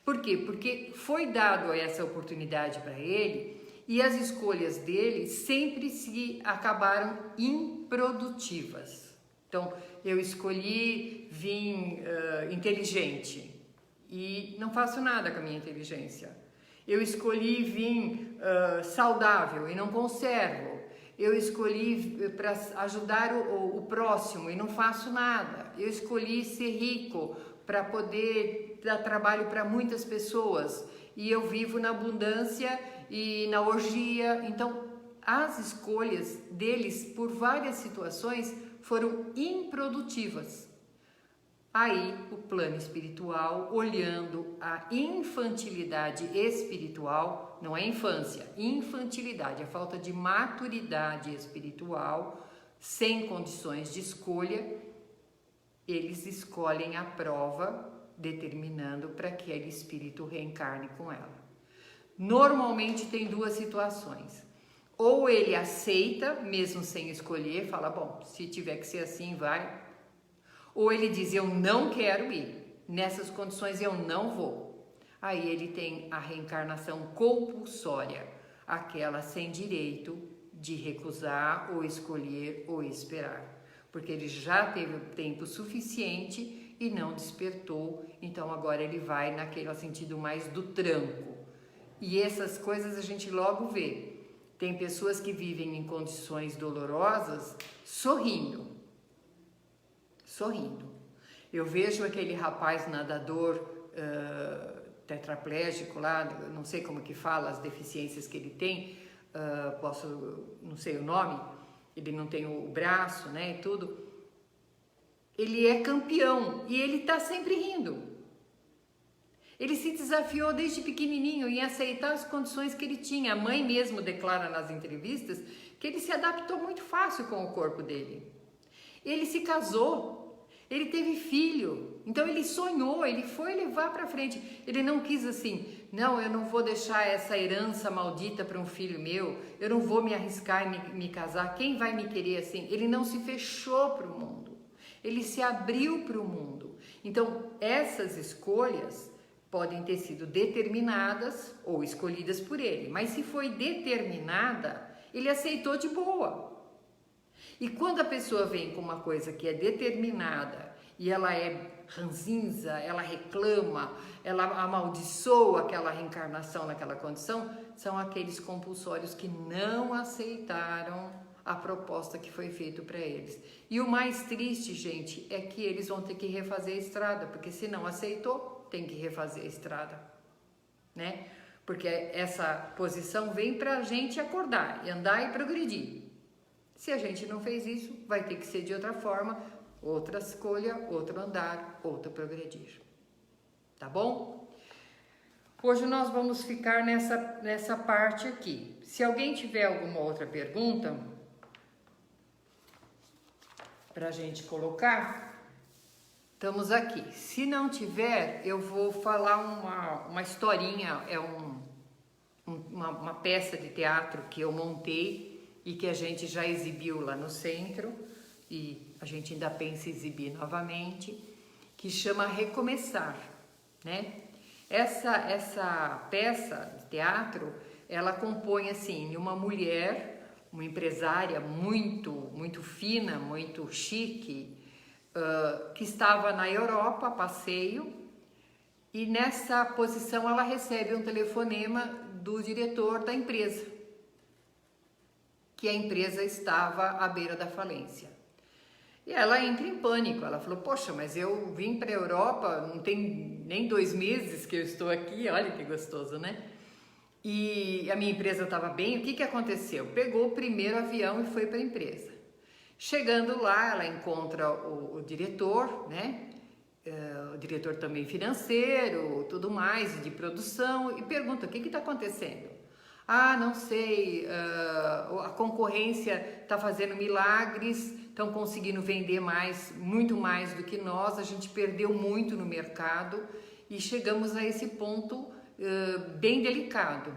Por quê? Porque foi dado essa oportunidade para ele e as escolhas dele sempre se acabaram improdutivas. Então, eu escolhi vir inteligente e não faço nada com a minha inteligência. Eu escolhi vir saudável e não conservo. Eu escolhi para ajudar o próximo e não faço nada. Eu escolhi ser rico para poder dar trabalho para muitas pessoas e eu vivo na abundância e na orgia. Então, as escolhas deles por várias situações foram improdutivas. Aí o plano espiritual, olhando a infantilidade espiritual, não é infância, infantilidade, a falta de maturidade espiritual, sem condições de escolha, eles escolhem a prova, determinando para que aquele espírito reencarne com ela. Normalmente tem duas situações. Ou ele aceita, mesmo sem escolher, fala, bom, se tiver que ser assim, vai. Ou ele diz, eu não quero ir, nessas condições eu não vou. Aí ele tem a reencarnação compulsória, aquela sem direito de recusar ou escolher ou esperar. Porque ele já teve tempo suficiente e não despertou, então agora ele vai naquele sentido mais do tranco. E essas coisas a gente logo vê. Tem pessoas que vivem em condições dolorosas sorrindo. Sorrindo. Eu vejo aquele rapaz nadador tetraplégico lá, não sei como que fala, as deficiências que ele tem, não sei o nome, ele não tem o braço, né, e tudo. Ele é campeão e ele tá sempre rindo. Ele se desafiou desde pequenininho em aceitar as condições que ele tinha. A mãe mesmo declara nas entrevistas que ele se adaptou muito fácil com o corpo dele. Ele se casou, ele teve filho, então ele sonhou, ele foi levar para frente. Ele não quis assim, não, eu não vou deixar essa herança maldita para um filho meu, eu não vou me arriscar e me casar, quem vai me querer assim? Ele não se fechou para o mundo, ele se abriu para o mundo. Então, essas escolhas podem ter sido determinadas ou escolhidas por ele, mas se foi determinada, ele aceitou de boa. E quando a pessoa vem com uma coisa que é determinada e ela é ranzinza, ela reclama, ela amaldiçoa aquela reencarnação naquela condição, são aqueles compulsórios que não aceitaram a proposta que foi feita para eles. E o mais triste, gente, é que eles vão ter que refazer a estrada, porque se não aceitou, tem que refazer a estrada, né? Porque essa posição vem para a gente acordar e andar e progredir. Se a gente não fez isso, vai ter que ser de outra forma, outra escolha, outro andar, outro progredir. Tá bom? Hoje nós vamos ficar nessa parte aqui. Se alguém tiver alguma outra pergunta, para a gente colocar. Estamos aqui. Se não tiver, eu vou falar uma historinha, uma peça de teatro que eu montei e que a gente já exibiu lá no centro e a gente ainda pensa em exibir novamente, que chama Recomeçar, né? Essa peça de teatro, ela compõe assim uma mulher, uma empresária muito fina, muito chique, que estava na Europa a passeio, e nessa posição ela recebe um telefonema do diretor da empresa, que a empresa estava à beira da falência. E ela entra em pânico, ela falou, poxa, mas eu vim para a Europa, não tem nem 2 meses que eu estou aqui, olha que gostoso, né? E a minha empresa estava bem, o que aconteceu? Pegou o primeiro avião e foi para a empresa. Chegando lá, ela encontra o diretor, né? O diretor também financeiro, tudo mais, de produção, e pergunta, o que está acontecendo? Ah, não sei, a concorrência está fazendo milagres, estão conseguindo vender muito mais do que nós, a gente perdeu muito no mercado e chegamos a esse ponto bem delicado.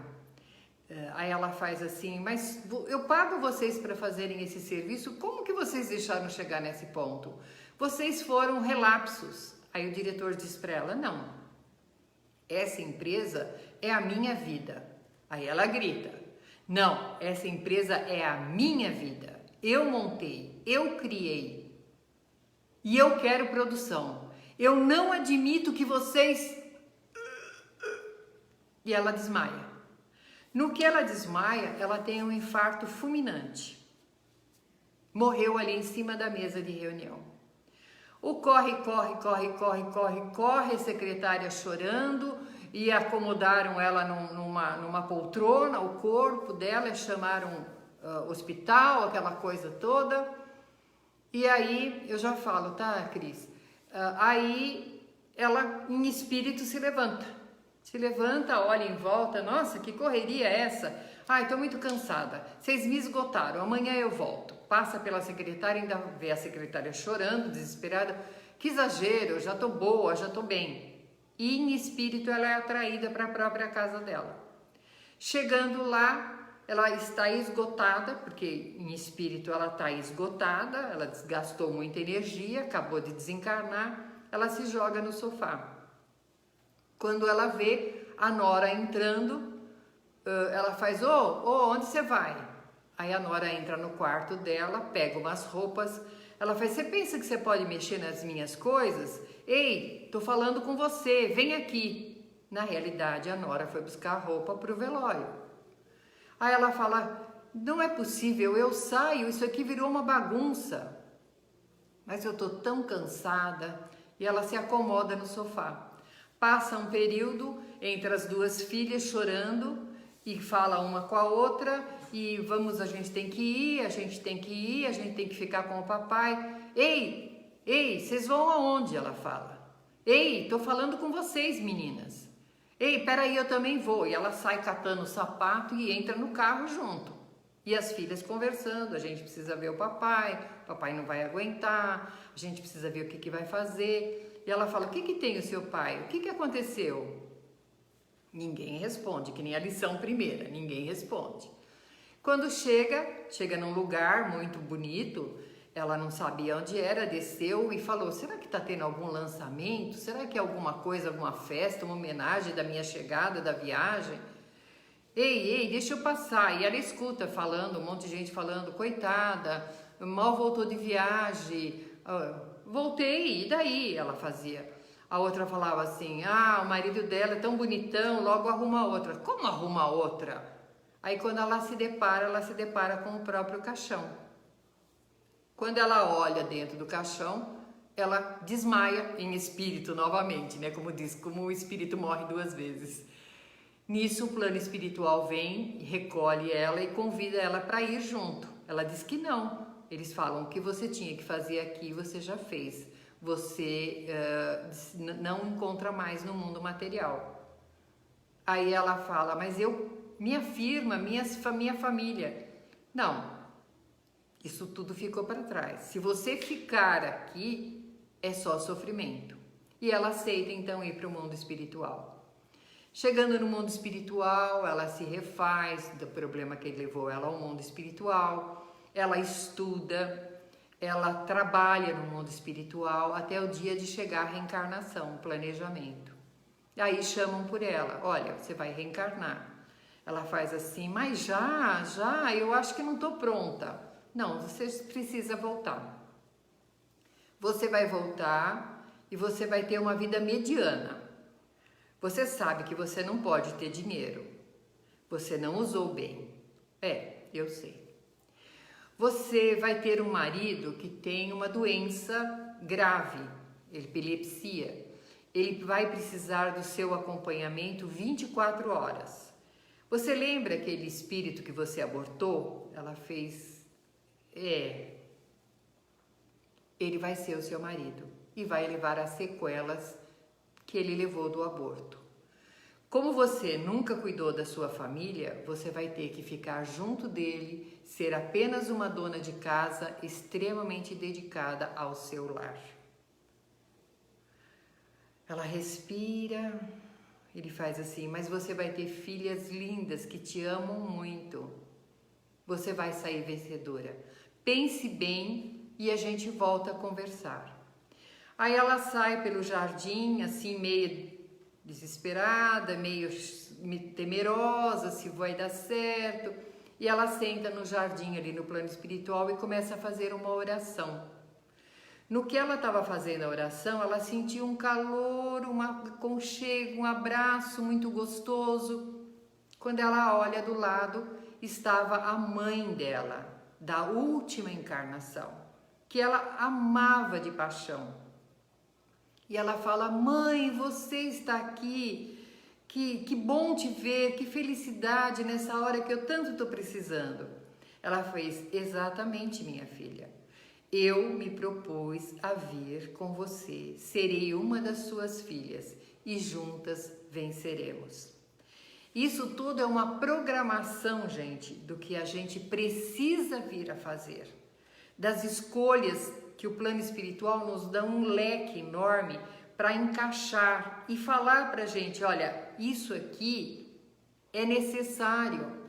Aí ela faz assim, mas eu pago vocês para fazerem esse serviço, como que vocês deixaram chegar nesse ponto? Vocês foram relapsos. Aí o diretor diz para ela, não, essa empresa é a minha vida. Aí ela grita, não, essa empresa é a minha vida, eu montei, eu criei e eu quero produção, eu não admito que vocês... E ela desmaia. No que ela desmaia, ela tem um infarto fulminante. Morreu ali em cima da mesa de reunião. O corre, a secretária chorando e acomodaram ela numa poltrona, o corpo dela, chamaram hospital, aquela coisa toda. E aí, eu já falo, tá, Cris? Aí ela, em espírito, se levanta, olha em volta, nossa, que correria é essa? Ai, estou muito cansada, vocês me esgotaram, amanhã eu volto. Passa pela secretária, ainda vê a secretária chorando, desesperada. Que exagero, eu já estou boa, já estou bem. E em espírito ela é atraída para a própria casa dela. Chegando lá, ela está esgotada, porque em espírito ela está esgotada, ela desgastou muita energia, acabou de desencarnar, ela se joga no sofá. Quando ela vê a nora entrando, ela faz, onde você vai? Aí a nora entra no quarto dela, pega umas roupas, ela faz, você pensa que você pode mexer nas minhas coisas? Ei, tô falando com você, vem aqui. Na realidade, a nora foi buscar roupa para o velório. Aí ela fala, não é possível, eu saio, isso aqui virou uma bagunça. Mas eu tô tão cansada. E ela se acomoda no sofá. Passa um período entre as duas filhas chorando e fala uma com a outra e a gente tem que ir, a gente tem que ficar com o papai. Ei, vocês vão aonde? Ela fala. Ei, tô falando com vocês, meninas. Ei, peraí, eu também vou. E ela sai catando o sapato e entra no carro junto. E as filhas conversando, a gente precisa ver o papai não vai aguentar, a gente precisa ver o que vai fazer. E ela fala, o que tem o seu pai? O que aconteceu? Ninguém responde, que nem a lição primeira, ninguém responde. Quando chega num lugar muito bonito, ela não sabia onde era, desceu e falou, será que tá tendo algum lançamento? Será que é alguma coisa, alguma festa, uma homenagem da minha chegada, da viagem? Ei, deixa eu passar. E ela escuta falando, um monte de gente falando, coitada, mal voltou de viagem, voltei, e daí? Ela fazia. A outra falava assim, o marido dela é tão bonitão, logo arruma outra. Como arruma outra? Aí quando ela se depara com o próprio caixão. Quando ela olha dentro do caixão, ela desmaia em espírito novamente, né? Como diz, como o espírito morre 2 vezes. Nisso o plano espiritual vem, recolhe ela e convida ela para ir junto. Ela diz que não. Eles falam, o que você tinha que fazer aqui, você já fez. Você não encontra mais no mundo material. Aí ela fala, mas minha firma, minha família. Não, Isso tudo ficou para trás. Se você ficar aqui, é só sofrimento. E ela aceita então ir para o mundo espiritual. Chegando no mundo espiritual, ela se refaz do problema que levou ela ao mundo espiritual, ela estuda, ela trabalha no mundo espiritual até o dia de chegar à reencarnação, o planejamento. Aí chamam por ela, olha, você vai reencarnar. Ela faz assim, mas já, eu acho que não estou pronta. Não, você precisa voltar. Você vai voltar e você vai ter uma vida mediana. Você sabe que você não pode ter dinheiro. Você não usou bem. Eu sei. Você vai ter um marido que tem uma doença grave, epilepsia. Ele vai precisar do seu acompanhamento 24 horas. Você lembra aquele espírito que você abortou? Ela fez... Ele vai ser o seu marido e vai levar as sequelas que ele levou do aborto. Como você nunca cuidou da sua família, você vai ter que ficar junto dele, ser apenas uma dona de casa extremamente dedicada ao seu lar. Ela respira, ele faz assim, mas você vai ter filhas lindas que te amam muito. Você vai sair vencedora. Pense bem e a gente volta a conversar. Aí ela sai pelo jardim, assim, meio desesperada, meio temerosa, se vai dar certo. E ela senta no jardim ali no plano espiritual e começa a fazer uma oração. No que ela estava fazendo a oração, ela sentiu um calor, um aconchego, um abraço muito gostoso. Quando ela olha do lado, estava a mãe dela, da última encarnação, que ela amava de paixão. E ela fala, mãe, você está aqui, que bom te ver, que felicidade nessa hora que eu tanto estou precisando. Ela fez, exatamente, minha filha. Eu me propus a vir com você, serei uma das suas filhas e juntas venceremos. Isso tudo é uma programação, gente, do que a gente precisa vir a fazer, das escolhas que o plano espiritual nos dá um leque enorme para encaixar e falar para a gente, olha, isso aqui é necessário.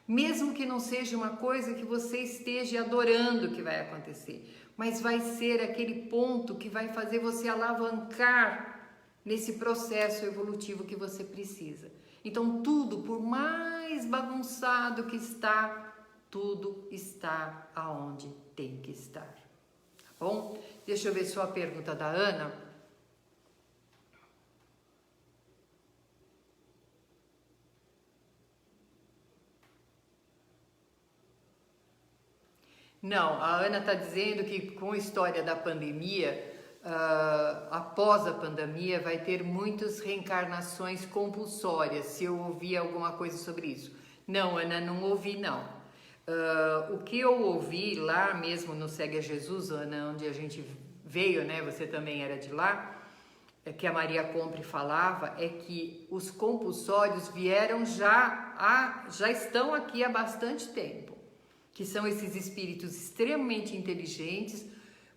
Mesmo que não seja uma coisa que você esteja adorando que vai acontecer, mas vai ser aquele ponto que vai fazer você alavancar nesse processo evolutivo que você precisa. Então tudo, por mais bagunçado que está, tudo está aonde tem que estar. Tá bom? Deixa eu ver só a pergunta da Ana. Não, a Ana está dizendo que com a história da pandemia, após a pandemia, vai ter muitas reencarnações compulsórias, se eu ouvi alguma coisa sobre isso. Não, Ana, não ouvi não. O que eu ouvi lá mesmo no Segue a Jesus, Ana, onde a gente veio, né? Você também era de lá, que a Maria Compre falava, é que os compulsórios vieram já estão aqui há bastante tempo. Que são esses espíritos extremamente inteligentes,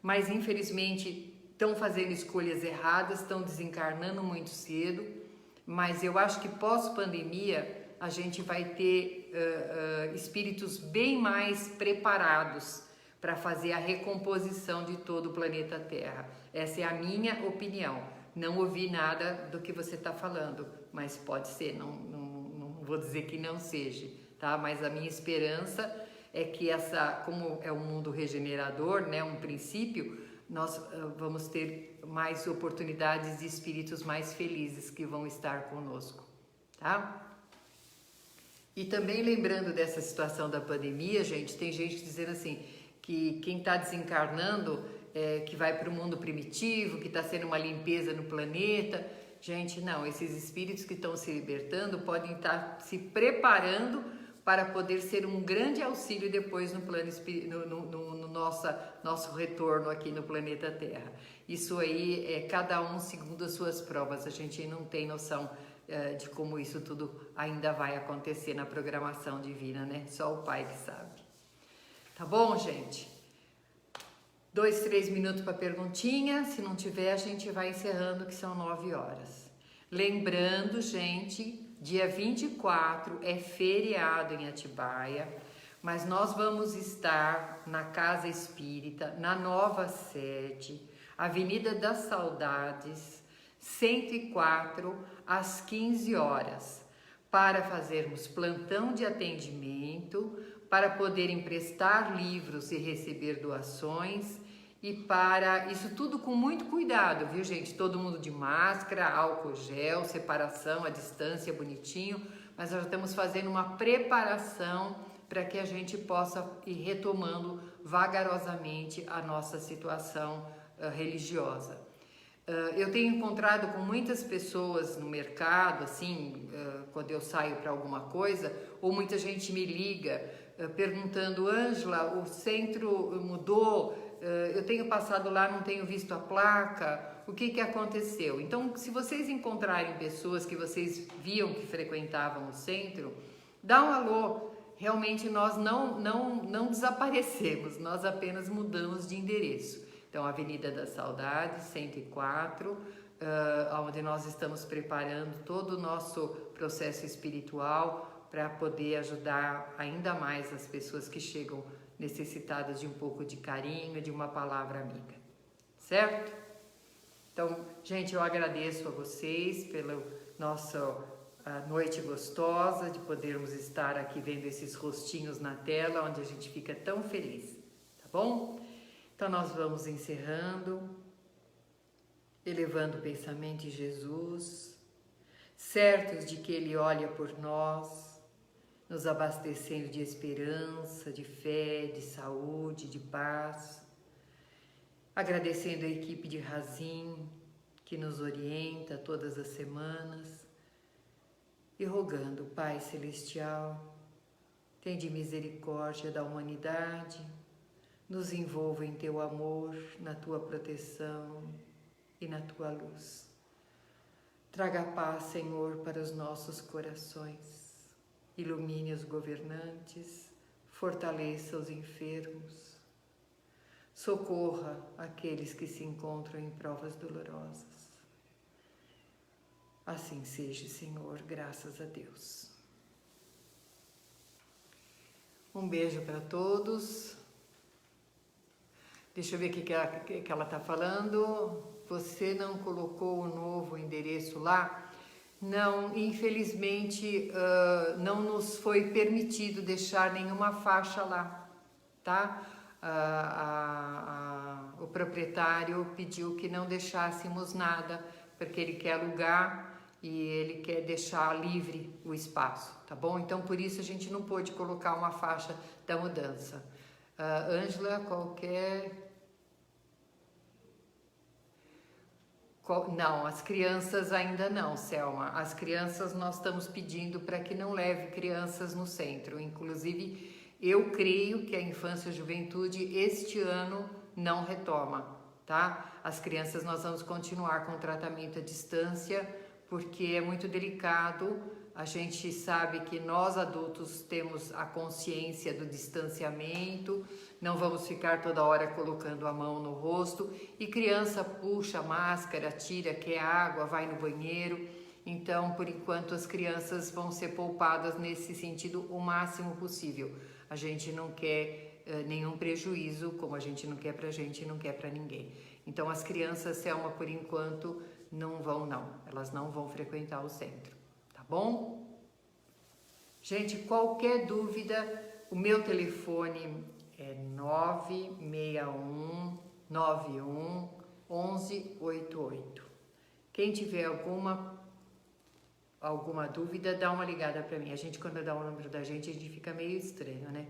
mas infelizmente estão fazendo escolhas erradas, estão desencarnando muito cedo, mas eu acho que pós-pandemia a gente vai ter espíritos bem mais preparados para fazer a recomposição de todo o planeta Terra. Essa é a minha opinião. Não ouvi nada do que você está falando, mas pode ser, não vou dizer que não seja, tá? Mas a minha esperança é que como é um mundo regenerador, né, um princípio, nós vamos ter mais oportunidades de espíritos mais felizes que vão estar conosco, tá? E também lembrando dessa situação da pandemia, gente, tem gente dizendo assim, que quem está desencarnando, que vai para o mundo primitivo, que está sendo uma limpeza no planeta. Gente, não, esses espíritos que estão se libertando podem estar se preparando para poder ser um grande auxílio depois no plano no nosso retorno aqui no planeta Terra. Isso aí é cada um segundo as suas provas, a gente não tem noção de como isso tudo ainda vai acontecer na programação divina, né? Só o Pai que sabe. Tá bom, gente? 2, 3 minutos para perguntinha. Se não tiver, a gente vai encerrando, que são 9 horas. Lembrando, gente, dia 24 é feriado em Atibaia, mas nós vamos estar na Casa Espírita, na nova sede, Avenida das Saudades, 104, às 15 horas, para fazermos plantão de atendimento, para poder emprestar livros e receber doações, e para isso tudo com muito cuidado, viu, gente? Todo mundo de máscara, álcool gel, separação, a distância, bonitinho, mas nós já estamos fazendo uma preparação para que a gente possa ir retomando vagarosamente a nossa situação religiosa. Eu tenho encontrado com muitas pessoas no mercado, assim, quando eu saio para alguma coisa, ou muita gente me liga perguntando: Ângela, o centro mudou, eu tenho passado lá, não tenho visto a placa, o que aconteceu? Então, se vocês encontrarem pessoas que vocês viam que frequentavam o centro, dá um alô. Realmente nós não desaparecemos, nós apenas mudamos de endereço. Então, Avenida da Saudade, 104, onde nós estamos preparando todo o nosso processo espiritual para poder ajudar ainda mais as pessoas que chegam necessitadas de um pouco de carinho, de uma palavra amiga, certo? Então, gente, eu agradeço a vocês pela nossa noite gostosa, de podermos estar aqui vendo esses rostinhos na tela, onde a gente fica tão feliz, tá bom? Então, nós vamos encerrando, elevando o pensamento em Jesus, certos de que Ele olha por nós, nos abastecendo de esperança, de fé, de saúde, de paz, agradecendo a equipe de Razim, que nos orienta todas as semanas, e rogando, Pai Celestial, tende misericórdia da humanidade, nos envolva em Teu amor, na Tua proteção e na Tua luz. Traga paz, Senhor, para os nossos corações. Ilumine os governantes, fortaleça os enfermos, socorra aqueles que se encontram em provas dolorosas. Assim seja, Senhor, graças a Deus. Um beijo para todos. Deixa eu ver o que ela está falando. Você não colocou o novo endereço lá? Não, infelizmente não nos foi permitido deixar nenhuma faixa lá, tá? O proprietário pediu que não deixássemos nada, porque ele quer alugar e ele quer deixar livre o espaço, tá bom? Então, por isso a gente não pôde colocar uma faixa da mudança. Ângela, Não, as crianças ainda não, Selma. As crianças nós estamos pedindo para que não leve crianças no centro. Inclusive, eu creio que a infância e a juventude este ano não retoma, tá? As crianças nós vamos continuar com o tratamento à distância, porque é muito delicado. A gente sabe que nós adultos temos a consciência do distanciamento, não vamos ficar toda hora colocando a mão no rosto, e criança puxa a máscara, tira, quer água, vai no banheiro. Então, por enquanto, as crianças vão ser poupadas nesse sentido o máximo possível. A gente não quer nenhum prejuízo, como a gente não quer pra gente e não quer pra ninguém. Então, as crianças, Selma, por enquanto, não vão não, elas não vão frequentar o centro. Bom? Gente, qualquer dúvida, o meu telefone é 961 91 1188. Quem tiver alguma dúvida, dá uma ligada para mim. A gente, quando dá o número da gente, a gente fica meio estranho, né?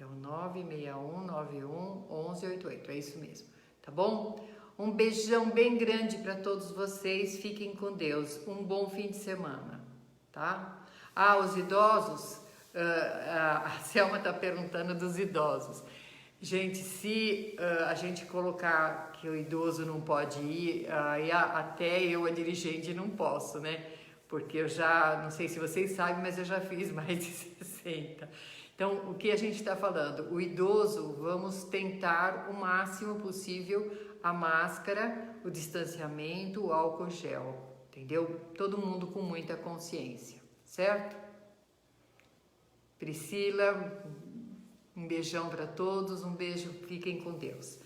É o 961 91 1188, é isso mesmo, tá bom? Um beijão bem grande para todos vocês, fiquem com Deus, um bom fim de semana. Tá? Os idosos, a Selma está perguntando dos idosos. Gente, se a gente colocar que o idoso não pode ir, aí até eu, a dirigente, não posso, né? Porque eu já, não sei se vocês sabem, mas eu já fiz mais de 60. Então, o que a gente está falando? O idoso, vamos tentar o máximo possível a máscara, o distanciamento, o álcool gel, entendeu? Todo mundo com muita consciência, certo? Priscila, um beijão para todos, um beijo, fiquem com Deus.